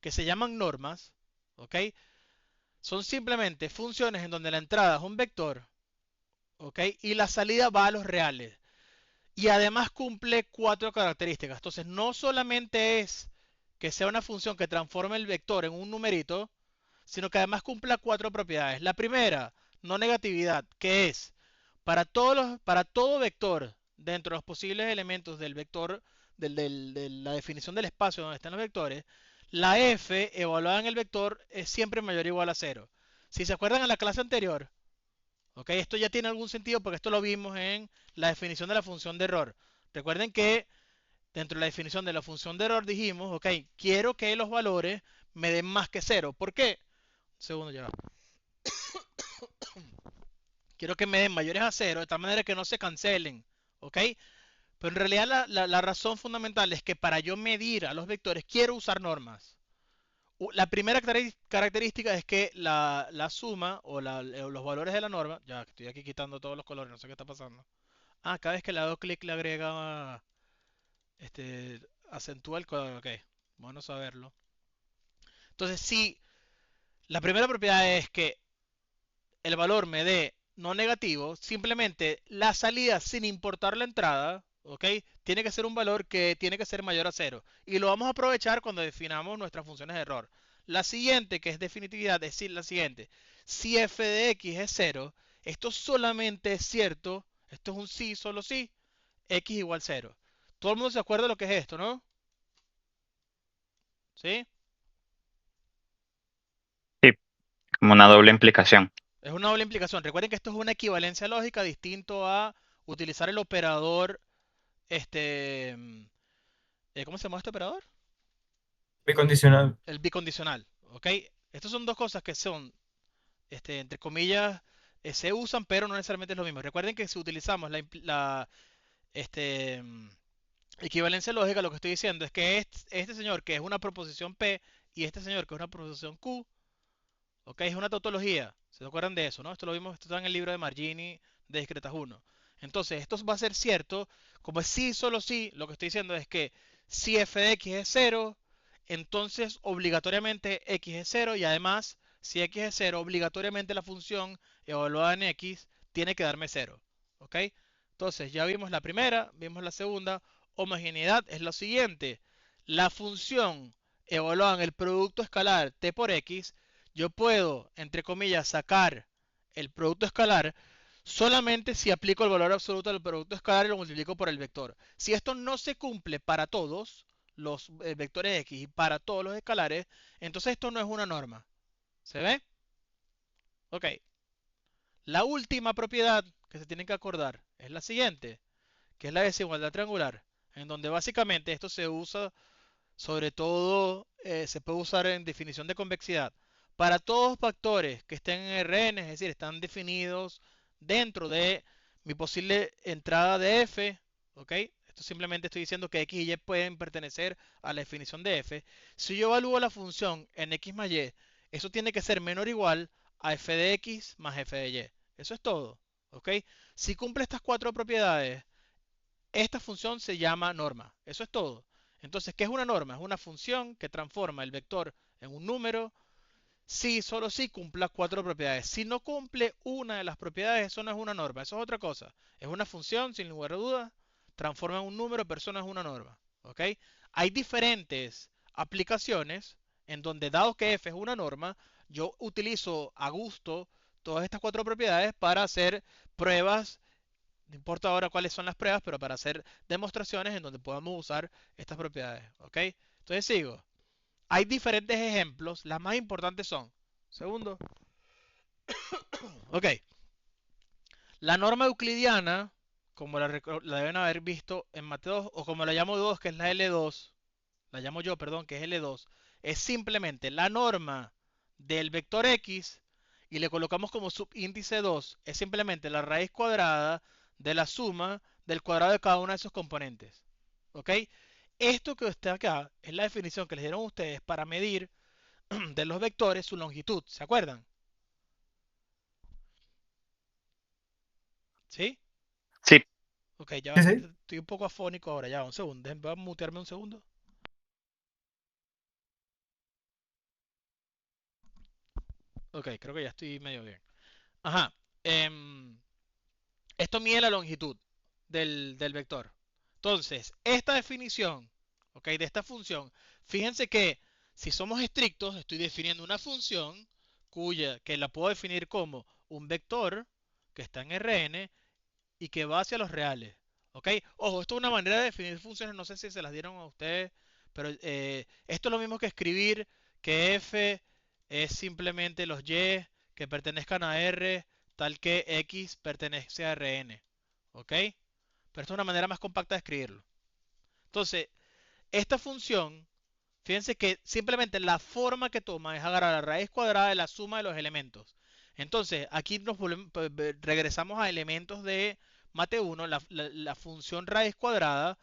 que se llaman normas, ¿ok? Son simplemente funciones en donde la entrada es un vector, ¿ok? Y la salida va a los reales. Y además cumple 4 características. Entonces, no solamente es que sea una función que transforme el vector en un numerito, sino que además cumpla 4 propiedades. La primera, no negatividad, que es para todo vector dentro de los posibles elementos del vector, de la definición del espacio donde están los vectores, la f evaluada en el vector es siempre mayor o igual a 0. Si se acuerdan en la clase anterior, ¿ok? Esto ya tiene algún sentido porque esto lo vimos en la definición de la función de error. Recuerden que dentro de la definición de la función de error dijimos, ok, quiero que los valores me den más que 0. ¿Por qué? Un segundo ya. Quiero que me den mayores a 0 de tal manera que no se cancelen, ¿ok? Pero en realidad la razón fundamental es que para yo medir a los vectores quiero usar normas. La primera característica es que la suma o los valores de la norma, ya estoy aquí quitando todos los colores, no sé qué está pasando. Ah, cada vez que le hago clic le agrega, este, acentúa el color, ok, bueno saberlo. Entonces, si la primera propiedad es que el valor me dé no negativo, simplemente la salida sin importar la entrada, ¿ok? Tiene que ser un valor que tiene que ser mayor a 0. Y lo vamos a aprovechar cuando definamos nuestras funciones de error. La siguiente, que es definitividad, es decir, la siguiente. Si f de x es 0, esto solamente es cierto, esto es un sí, solo sí, x igual 0. Todo el mundo se acuerda de lo que es esto, ¿no? ¿Sí? Sí, como una doble implicación. Es una doble implicación. Recuerden que esto es una equivalencia lógica distinto a utilizar el operador, este, ¿cómo se llama este operador? Bicondicional. El bicondicional, ¿ok? Estas son dos cosas que son, entre comillas, se usan, pero no necesariamente es lo mismo. Recuerden que si utilizamos este, mm, equivalencia lógica, lo que estoy diciendo es que este señor que es una proposición P y este señor que es una proposición Q, ¿ok? Es una tautología. ¿Se acuerdan de eso, no? Esto lo vimos, esto está en el libro de Margini de Discretas 1. Entonces, esto va a ser cierto, como es sí, solo sí, lo que estoy diciendo es que si f de x es 0, entonces obligatoriamente x es 0 y además, si x es 0, obligatoriamente la función evaluada en x tiene que darme 0. ¿Ok? Entonces, ya vimos la primera, vimos la segunda. Homogeneidad es lo siguiente. La función evaluada en el producto escalar t por x, yo puedo, entre comillas, sacar el producto escalar solamente si aplico el valor absoluto del producto escalar y lo multiplico por el vector. Si esto no se cumple para todos los vectores x y para todos los escalares, entonces esto no es una norma. ¿Se ve? Ok. La última propiedad que se tiene que acordar es la siguiente, que es la desigualdad triangular, en donde básicamente esto se usa, sobre todo, se puede usar en definición de convexidad. Para todos factores que estén en Rn, es decir, están definidos dentro de mi posible entrada de f, ¿ok? Esto simplemente estoy diciendo que x y y pueden pertenecer a la definición de f. Si yo evalúo la función en x más y, eso tiene que ser menor o igual a f de x más f de y. Eso es todo, ¿ok? Si cumple estas 4 propiedades, esta función se llama norma. Eso es todo. Entonces, ¿qué es una norma? Es una función que transforma el vector en un número si solo si cumpla 4 propiedades. Si no cumple una de las propiedades, eso no es una norma. Eso es otra cosa. Es una función, sin lugar a dudas, transforma en un número, pero eso no es una norma. ¿Ok? Hay diferentes aplicaciones en donde, dado que f es una norma, yo utilizo a gusto todas estas 4 propiedades para hacer pruebas. No importa ahora cuáles son las pruebas, pero para hacer demostraciones en donde podamos usar estas propiedades. ¿Ok? Entonces sigo. Hay diferentes ejemplos. Las más importantes son. Segundo. Ok. La norma euclidiana, como la deben haber visto en Mateo 2, o como la llamo 2, que es la L2. La llamo yo, perdón, que es L2. Es simplemente la norma del vector X y le colocamos como subíndice 2. Es simplemente la raíz cuadrada de la suma del cuadrado de cada uno de esos componentes. ¿Ok? Esto que está acá es la definición que les dieron ustedes para medir de los vectores su longitud. ¿Se acuerdan? ¿Sí? Sí, Ok, ya Sí, sí. estoy un poco afónico ahora. Ya, un segundo. Voy a mutearme un segundo. Ok, creo que ya estoy medio bien. Ajá. em, Esto mide la longitud del vector. Entonces, esta definición, ok, de esta función, fíjense que si somos estrictos, estoy definiendo una función que la puedo definir como un vector que está en Rn y que va hacia los reales. ¿Ok? Ojo, esto es una manera de definir funciones, no sé si se las dieron a ustedes, pero esto es lo mismo que escribir que f es simplemente los y que pertenezcan a R, tal que x pertenece a Rn. ¿Ok? Pero esto es una manera más compacta de escribirlo. Entonces, esta función, fíjense que simplemente la forma que toma es agarrar la raíz cuadrada de la suma de los elementos. Entonces, aquí regresamos a elementos de Mate 1, la función raíz cuadrada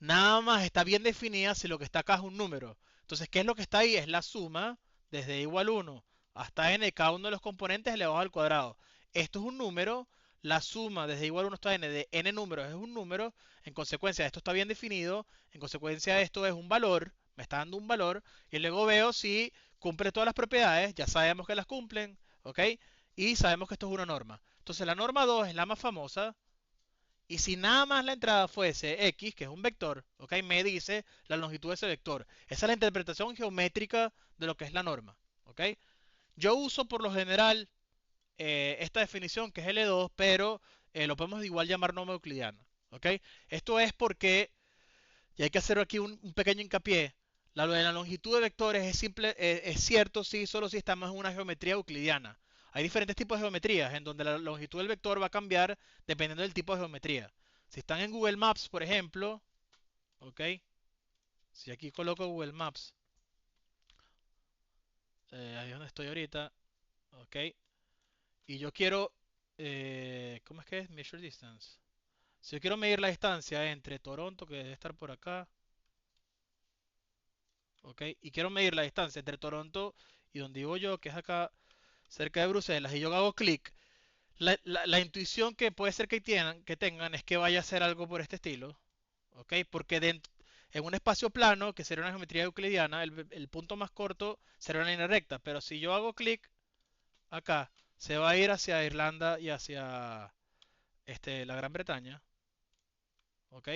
nada más está bien definida si lo que está acá es un número. Entonces, ¿qué es lo que está ahí? Es la suma desde igual 1 hasta n, cada uno de los componentes elevado al cuadrado. Esto es un número, la suma desde igual 1 hasta n de n números es un número, en consecuencia esto está bien definido, en consecuencia esto es un valor, me está dando un valor, y luego veo si cumple todas las propiedades, ya sabemos que las cumplen, ¿ok? Y sabemos que esto es una norma. Entonces la norma 2 es la más famosa, y si nada más la entrada fuese x, que es un vector, ¿ok? Me dice la longitud de ese vector. Esa es la interpretación geométrica de lo que es la norma, ¿ok? Yo uso por lo general esta definición que es L2, pero lo podemos igual llamar norma euclidiana, ¿ok? Esto es porque, y hay que hacer aquí un pequeño hincapié, lo de la longitud de vectores es simple, es cierto, sí, solo si estamos en una geometría euclidiana. Hay diferentes tipos de geometrías en donde la longitud del vector va a cambiar dependiendo del tipo de geometría. Si están en Google Maps, por ejemplo, ¿ok? Si aquí coloco Google Maps, ahí es donde estoy ahorita, ¿ok? Y yo quiero, ¿cómo es que es? Measure distance. Si yo quiero medir la distancia entre Toronto, que debe estar por acá, ¿ok? Y quiero medir la distancia entre Toronto y donde vivo yo, que es acá cerca de Bruselas, y yo hago clic, la intuición que puede ser que tengan es que vaya a hacer algo por este estilo, ¿ok? Porque en un espacio plano, que sería una geometría euclidiana, el punto más corto será una línea recta, pero si yo hago clic acá, se va a ir hacia Irlanda y hacia la Gran Bretaña, ¿ok?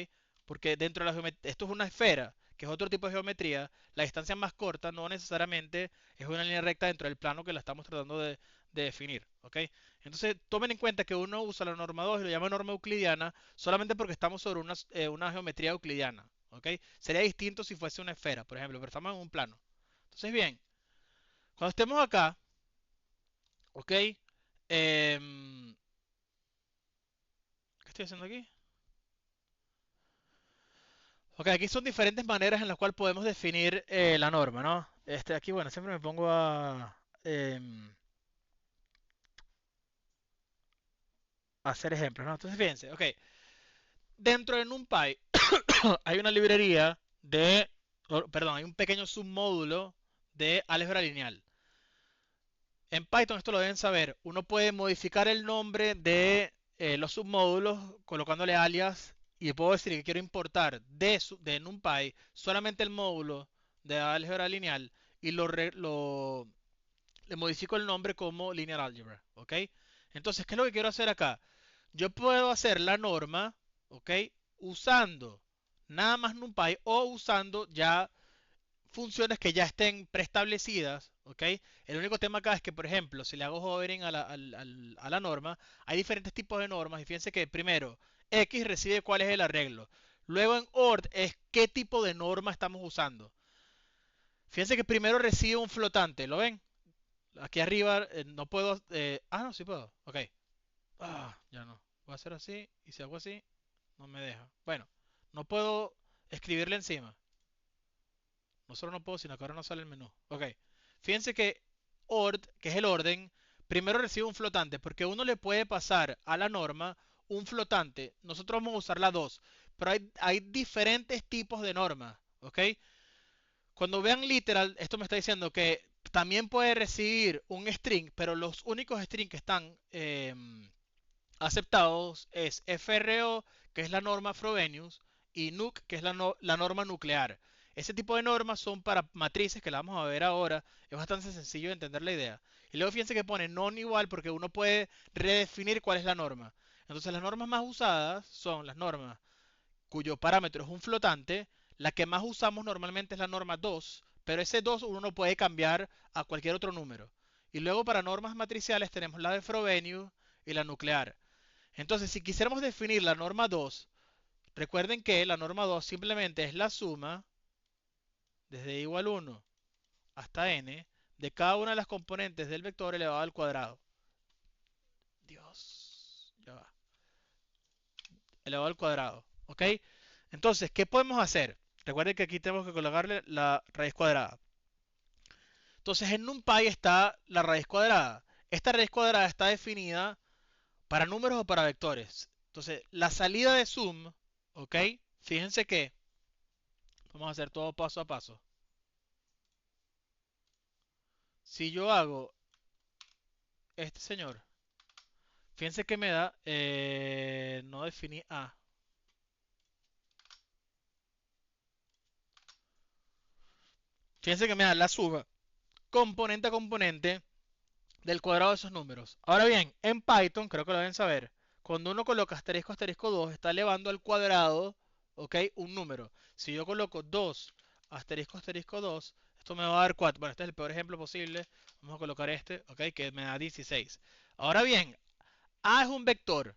Porque dentro de la geometría, esto es una esfera, que es otro tipo de geometría, la distancia más corta no necesariamente es una línea recta dentro del plano que la estamos tratando de definir, ¿ok? Entonces tomen en cuenta que uno usa la norma 2 y lo llama norma euclidiana solamente porque estamos sobre una geometría euclidiana, ¿ok? Sería distinto si fuese una esfera, por ejemplo, pero estamos en un plano. Entonces, bien, cuando estemos acá, ¿ok? ¿Qué estoy haciendo aquí? Ok, aquí son diferentes maneras en las cuales podemos definir la norma, ¿no? Aquí, bueno, siempre me pongo a hacer ejemplos, ¿no? Entonces, fíjense, ok, dentro de NumPy hay una librería perdón, hay un pequeño submódulo de álgebra lineal. En Python, esto lo deben saber, uno puede modificar el nombre de los submódulos colocándole alias y puedo decir que quiero importar de NumPy solamente el módulo de álgebra lineal y le modifico el nombre como linear algebra, ¿ok? Entonces, ¿qué es lo que quiero hacer acá? Yo puedo hacer la norma, ¿ok? Usando nada más NumPy o usando ya funciones que ya estén preestablecidas, ¿ok? El único tema acá es que, por ejemplo, si le hago hovering a la norma, hay diferentes tipos de normas y fíjense que primero, X recibe cuál es el arreglo. Luego en ORD es qué tipo de norma estamos usando. Fíjense que primero recibe un flotante, ¿lo ven? Aquí arriba no puedo... no, sí puedo. Ok. Ya no. Voy a hacer así y si hago así, no me deja. Bueno, no puedo escribirle encima. No solo no puedo, sino que ahora no sale el menú. Ok. Fíjense que ORD, que es el orden, primero recibe un flotante, porque uno le puede pasar a la norma un flotante. Nosotros vamos a usar la 2, pero hay diferentes tipos de normas. ¿Ok? Cuando vean literal, esto me está diciendo que también puede recibir un string, pero los únicos strings que están aceptados es FRO, que es la norma Frobenius, y NUC, que es la norma nuclear. Ese tipo de normas son para matrices, que la vamos a ver ahora. Es bastante sencillo de entender la idea. Y luego fíjense que pone non igual porque uno puede redefinir cuál es la norma. Entonces las normas más usadas son las normas cuyo parámetro es un flotante. La que más usamos normalmente es la norma 2, pero ese 2 uno no puede cambiar a cualquier otro número. Y luego para normas matriciales tenemos la de Frobenius y la nuclear. Entonces, si quisiéramos definir la norma 2, recuerden que la norma 2 simplemente es la suma desde igual 1 hasta n de cada una de las componentes del vector elevado al cuadrado. Dios, ya va. Elevado al cuadrado, ¿ok? Entonces, ¿qué podemos hacer? Recuerden que aquí tenemos que colocarle la raíz cuadrada. Entonces, en NumPy está la raíz cuadrada. Esta raíz cuadrada está definida para números o para vectores. Entonces, la salida de sum, ¿ok? Fíjense que vamos a hacer todo paso a paso. Si yo hago este señor, fíjense que me da, no definí A. Fíjense que me da la suma componente a componente del cuadrado de esos números. Ahora bien, en Python, creo que lo deben saber, cuando uno coloca asterisco asterisco 2, está elevando al cuadrado, ¿ok? Un número. Si yo coloco 2 asterisco asterisco 2, esto me va a dar 4. Bueno, este es el peor ejemplo posible. Vamos a colocar este, ¿ok? Que me da 16. Ahora bien, A es un vector.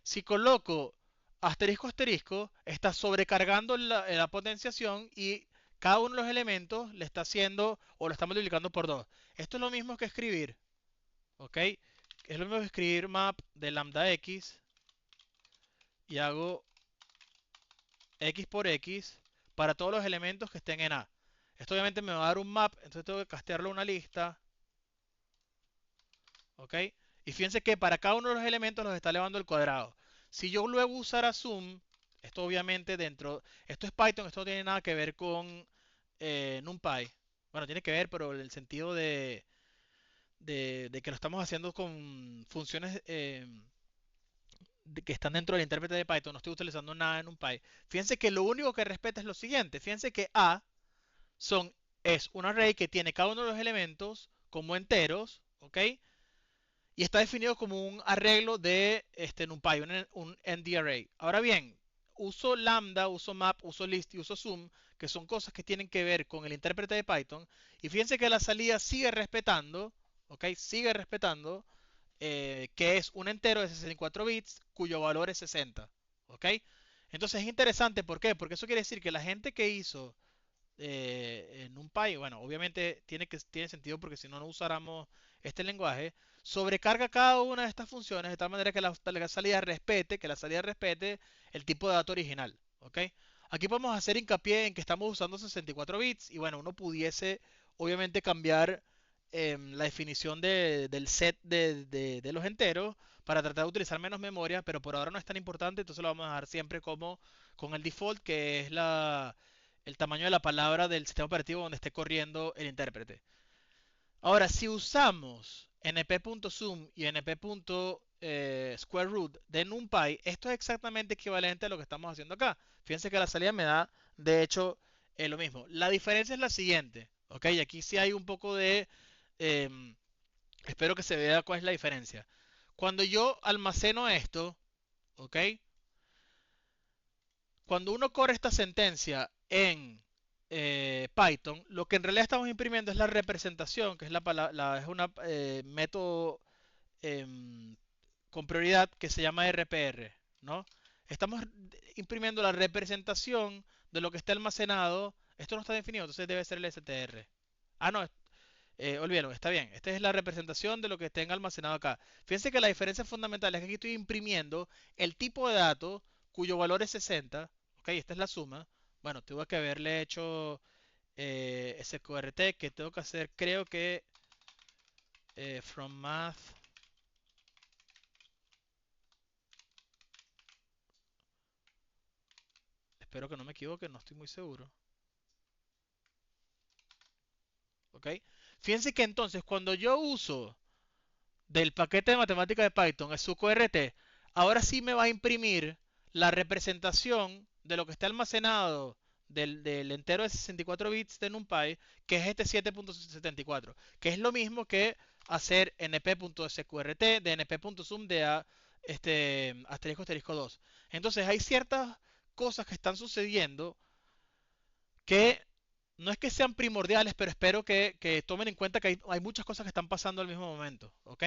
Si coloco asterisco asterisco, está sobrecargando la potenciación y cada uno de los elementos le está haciendo o lo está multiplicando por 2. Esto es lo mismo que escribir, ¿ok? Es lo mismo que escribir map de lambda x y hago x por x para todos los elementos que estén en A. Esto obviamente me va a dar un map, entonces tengo que castearlo a una lista, ¿ok? Y fíjense que para cada uno de los elementos los está elevando al cuadrado. Si yo luego usara sum, esto obviamente esto es Python, esto no tiene nada que ver con NumPy. Bueno, tiene que ver, pero en el sentido de que lo estamos haciendo con funciones que están dentro del intérprete de Python, no estoy utilizando nada en NumPy. Fíjense que lo único que respeta es lo siguiente. Fíjense que A es un array que tiene cada uno de los elementos como enteros, ¿ok? Y está definido como un arreglo de NumPy, un ND array. Ahora bien, uso lambda, uso map, uso list y uso sum, que son cosas que tienen que ver con el intérprete de Python. Y fíjense que la salida sigue respetando, ¿ok? Sigue respetando que es un entero de 64 bits cuyo valor es 60, ¿ok? Entonces es interesante, ¿por qué? Porque eso quiere decir que la gente que hizo en NumPy, bueno, obviamente tiene sentido porque si no, no usáramos este lenguaje, sobrecarga cada una de estas funciones de tal manera que la salida respete, el tipo de dato original, ¿ok? Aquí podemos hacer hincapié en que estamos usando 64 bits y bueno, uno pudiese obviamente cambiar la definición del set de los enteros para tratar de utilizar menos memoria, pero por ahora no es tan importante, entonces lo vamos a dejar siempre como con el default, que es el tamaño de la palabra del sistema operativo donde esté corriendo el intérprete. Ahora, si usamos np.sum y np.square root de NumPy, esto es exactamente equivalente a lo que estamos haciendo acá. Fíjense que la salida me da, de hecho, lo mismo. La diferencia es la siguiente, ¿ok? Y aquí sí hay un poco de... espero que se vea cuál es la diferencia. Cuando yo almaceno esto, ¿ok? Cuando uno corre esta sentencia en Python, lo que en realidad estamos imprimiendo es la representación, que es es un método con prioridad que se llama RPR, ¿no? Estamos imprimiendo la representación de lo que está almacenado. Esto no está definido, entonces debe ser el str. Ah, no, olvídalo, está bien. Esta es la representación de lo que tenga almacenado acá. Fíjense que la diferencia fundamental es que aquí estoy imprimiendo el tipo de dato cuyo valor es 60. Ok, esta es la suma. Bueno, tuve que haberle hecho sqrt, que tengo que hacer, creo que from math. Espero que no me equivoque, no estoy muy seguro. ¿Ok? Fíjense que entonces cuando yo uso del paquete de matemática de Python, el suqrt, ahora sí me va a imprimir la representación de lo que está almacenado del entero de 64 bits de NumPy, que es este 7.74, que es lo mismo que hacer np.sqrt de np.sum de asterisco asterisco 2. Entonces hay ciertas cosas que están sucediendo que no es que sean primordiales, pero espero que tomen en cuenta que hay muchas cosas que están pasando al mismo momento, ¿ok?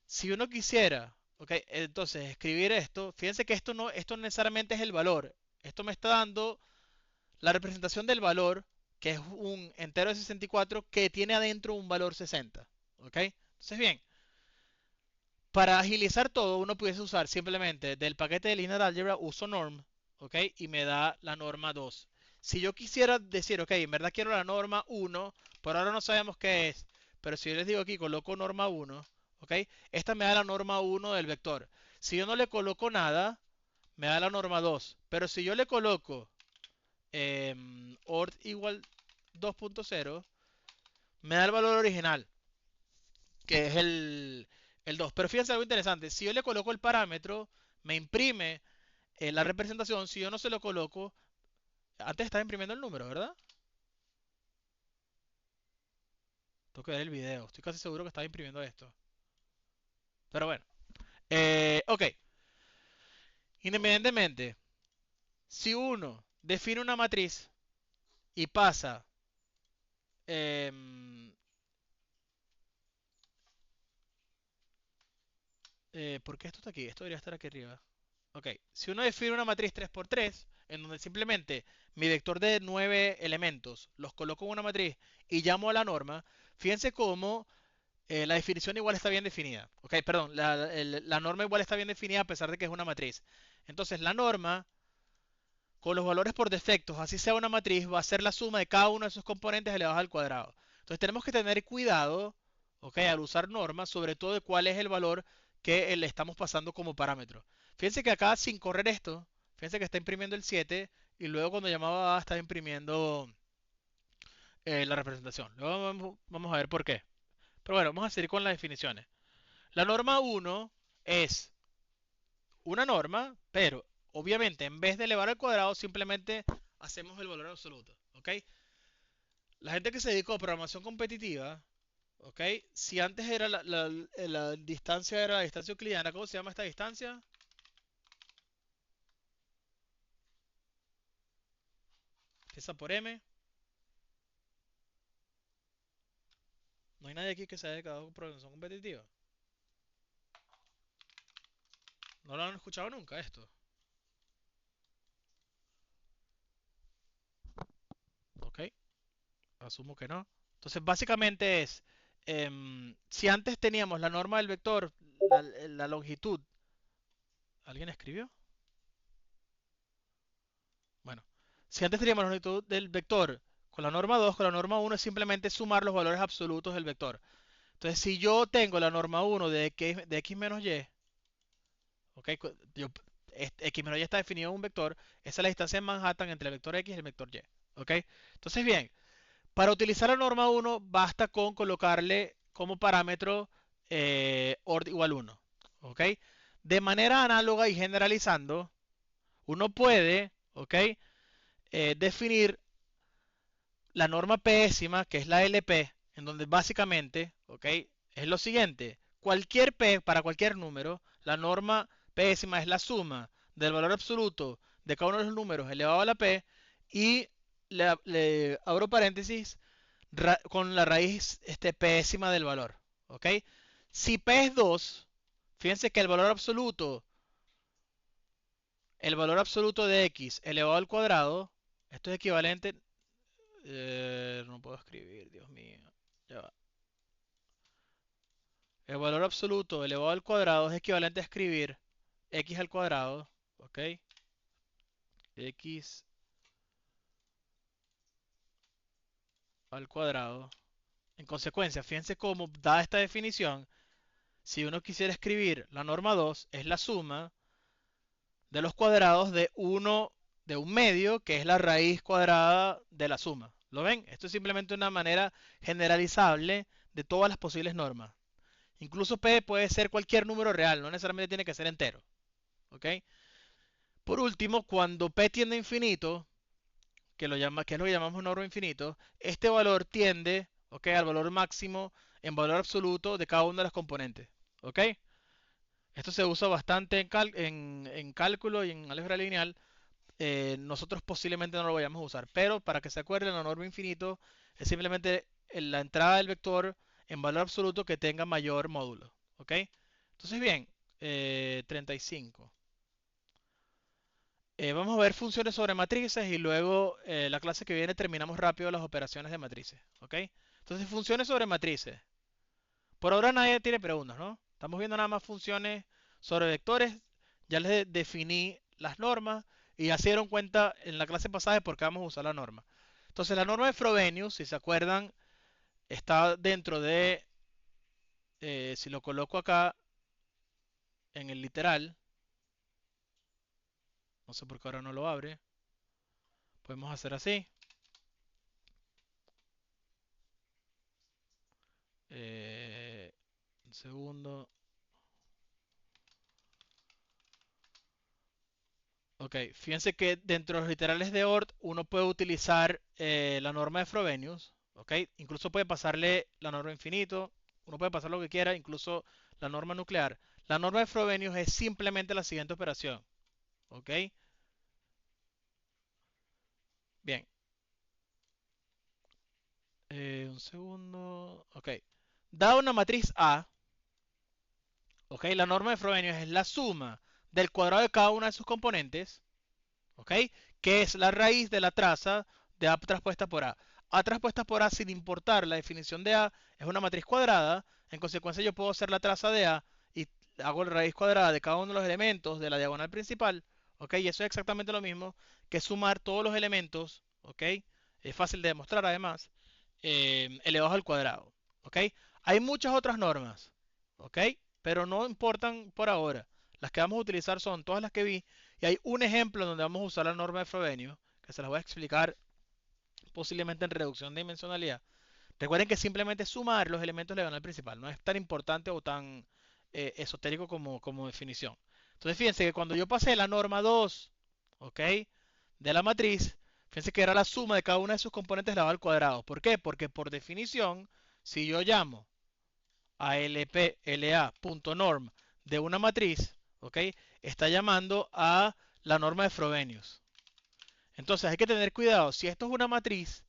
Si uno quisiera, ¿ok? Entonces escribir esto, fíjense que esto no necesariamente es el valor, esto me está dando la representación del valor, que es un entero de 64 que tiene adentro un valor 60, ¿ok? Entonces bien, para agilizar todo, uno pudiese usar simplemente del paquete de linear algebra uso norm, ¿ok? Y me da la norma 2. Si yo quisiera decir, ok, en verdad quiero la norma 1, por ahora no sabemos qué es, pero si yo les digo aquí, coloco norma 1, ¿ok? Esta me da la norma 1 del vector. Si yo no le coloco nada, me da la norma 2. Pero si yo le coloco ord igual 2.0, me da el valor original, que es el 2. Pero fíjense algo interesante. Si yo le coloco el parámetro, me imprime la representación. Si yo no se lo coloco, antes estaba imprimiendo el número, ¿verdad? Tengo que ver el video. Estoy casi seguro que estaba imprimiendo esto. Pero bueno. Ok. Independientemente, si uno define una matriz y pasa ¿por qué esto está aquí? Esto debería estar aquí arriba. Ok, si uno define una matriz 3x3, en donde simplemente mi vector de 9 elementos los coloco en una matriz y llamo a la norma, fíjense cómo la definición igual está bien definida. Ok, perdón, la norma igual está bien definida a pesar de que es una matriz. Entonces la norma, con los valores por defectos, así sea una matriz, va a ser la suma de cada uno de sus componentes elevado al cuadrado. Entonces tenemos que tener cuidado, ok, al usar normas, sobre todo de cuál es el valor que le estamos pasando como parámetro. Fíjense que acá sin correr esto, fíjense que está imprimiendo el 7 y luego cuando llamaba A está imprimiendo la representación. Luego vamos a ver por qué. Pero bueno, vamos a seguir con las definiciones. La norma 1 es una norma, pero obviamente en vez de elevar al cuadrado simplemente hacemos el valor absoluto, ¿ok? La gente que se dedicó a programación competitiva, ¿ok? Si antes era la distancia era la distancia euclidiana, ¿cómo se llama esta distancia? Empieza por M. No hay nadie aquí que se haya dedicado a programación competitiva. No lo han escuchado nunca esto. ¿Ok? Asumo que no. Entonces básicamente es, si antes teníamos la norma del vector, la longitud. ¿Alguien escribió? Bueno, si antes teníamos la longitud del vector con la norma 2, con la norma 1 es simplemente sumar los valores absolutos del vector. Entonces, si yo tengo la norma 1 de x menos y, ¿ok? X menos y está definido en un vector, esa es la distancia en Manhattan entre el vector x y el vector y, ¿ok? Entonces, bien, para utilizar la norma 1 basta con colocarle como parámetro ord igual 1, ¿ok? De manera análoga y generalizando, uno puede, ¿ok? Definir la norma pésima, que es la LP, en donde básicamente, ¿ok? Es lo siguiente. Cualquier P, para cualquier número, la norma pésima es la suma del valor absoluto de cada uno de los números elevado a la P y le abro paréntesis con la raíz pésima del valor, ¿ok? Si P es 2, fíjense que el valor absoluto de X elevado al cuadrado, esto es equivalente. No puedo escribir, Dios mío. Ya va. El valor absoluto elevado al cuadrado es equivalente a escribir x al cuadrado, ¿ok? X al cuadrado. En consecuencia, fíjense cómo, dada esta definición, si uno quisiera escribir la norma 2, es la suma de los cuadrados de un medio, que es la raíz cuadrada de la suma. ¿Lo ven? Esto es simplemente una manera generalizable de todas las posibles normas. Incluso P puede ser cualquier número real, no necesariamente tiene que ser entero. ¿Ok? Por último, cuando P tiende a infinito, que es lo que llamamos norma infinito, este valor tiende, ¿ok?, al valor máximo en valor absoluto de cada uno de los componentes. ¿Ok? Esto se usa bastante en cálculo y en álgebra lineal. Nosotros posiblemente no lo vayamos a usar, pero para que se acuerden, la norma infinito es simplemente la entrada del vector en valor absoluto que tenga mayor módulo. ¿Ok? Entonces, bien, 35. Vamos a ver funciones sobre matrices y luego la clase que viene terminamos rápido las operaciones de matrices. ¿Ok? Entonces, funciones sobre matrices. Por ahora nadie tiene preguntas, ¿no? Estamos viendo nada más funciones sobre vectores. Ya les definí las normas y ya se dieron cuenta en la clase pasada de por qué vamos a usar la norma. Entonces, la norma de Frobenius, si se acuerdan, está dentro de, si lo coloco acá en el literal, no sé por qué ahora no lo abre, podemos hacer así. Un segundo. Ok, fíjense que dentro de los literales de Oort uno puede utilizar la norma de Frobenius. Ok, incluso puede pasarle la norma infinito, uno puede pasar lo que quiera, incluso la norma nuclear. La norma de Frobenius es simplemente la siguiente operación. Ok, bien. Un segundo. Ok, dada una matriz A, ok, la norma de Frobenius es la suma del cuadrado de cada una de sus componentes. ¿Ok? Que es la raíz de la traza de A traspuesta por A. A traspuesta por A, sin importar la definición de A, es una matriz cuadrada. En consecuencia, yo puedo hacer la traza de A y hago la raíz cuadrada de cada uno de los elementos de la diagonal principal. ¿Ok? Y eso es exactamente lo mismo que sumar todos los elementos. ¿Ok? Es fácil de demostrar además. Elevados al cuadrado. ¿Ok? Hay muchas otras normas. ¿Ok? Pero no importan por ahora. Las que vamos a utilizar son todas las que vi. Y hay un ejemplo donde vamos a usar la norma de Frobenius, que se las voy a explicar posiblemente en reducción de dimensionalidad. Recuerden que simplemente sumar los elementos de la diagonal principal. No es tan importante o tan esotérico como definición. Entonces fíjense que cuando yo pasé la norma 2, ¿ok?, de la matriz, fíjense que era la suma de cada una de sus componentes elevado al cuadrado. ¿Por qué? Porque por definición, si yo llamo a LP.LA.norm de una matriz, ¿ok?, está llamando a la norma de Frobenius. Entonces hay que tener cuidado. Si esto es una matriz,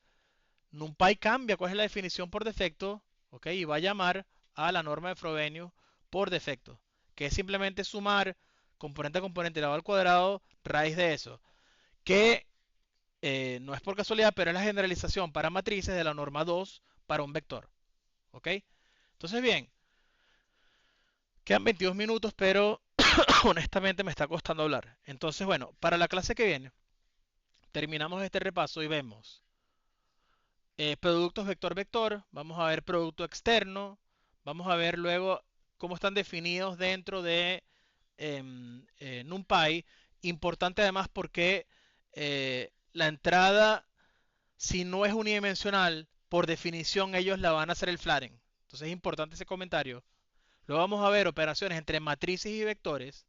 NumPy cambia cuál es la definición por defecto, ¿ok?, y va a llamar a la norma de Frobenius por defecto, que es simplemente sumar componente a componente elevado al cuadrado, raíz de eso. Que no es por casualidad, pero es la generalización para matrices de la norma 2 para un vector. ¿Ok? Entonces, bien, quedan 22 minutos, pero honestamente me está costando hablar. Entonces, bueno, para la clase que viene, terminamos este repaso y vemos productos vector-vector, vamos a ver producto externo, vamos a ver luego cómo están definidos dentro de NumPy. Importante además porque la entrada, si no es unidimensional, por definición ellos la van a hacer el flatten. Entonces es importante ese comentario. Luego vamos a ver operaciones entre matrices y vectores.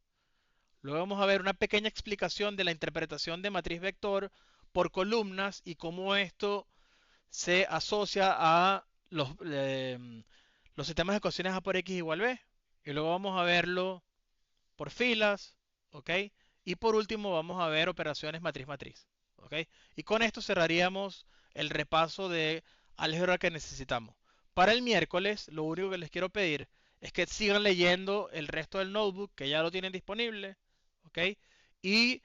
Luego vamos a ver una pequeña explicación de la interpretación de matriz vector por columnas y cómo esto se asocia a los sistemas de ecuaciones A por X igual B. Y luego vamos a verlo por filas, ¿ok? Y por último vamos a ver operaciones matriz-matriz, ¿ok? Y con esto cerraríamos el repaso de álgebra que necesitamos. Para el miércoles, lo único que les quiero pedir es que sigan leyendo el resto del notebook, que ya lo tienen disponible, ¿ok? Y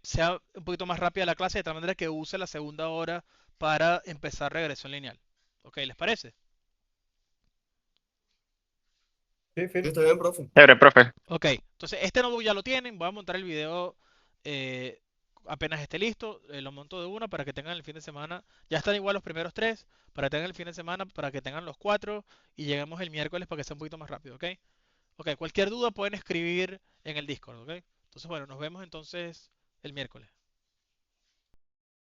sea un poquito más rápida la clase, de tal manera que use la segunda hora para empezar regresión lineal. ¿Ok? ¿Les parece? Sí, Phil. Está bien, profe. Chévere, profe. Ok, entonces este notebook ya lo tienen. Voy a montar el video apenas esté listo. Lo monto de una para que tengan el fin de semana. Ya están igual los primeros tres. Para que tengan el fin de semana, para que tengan los cuatro. Y lleguemos el miércoles para que sea un poquito más rápido. ¿Ok? Ok, cualquier duda pueden escribir en el Discord. ¿Ok? Entonces, bueno, nos vemos entonces el miércoles.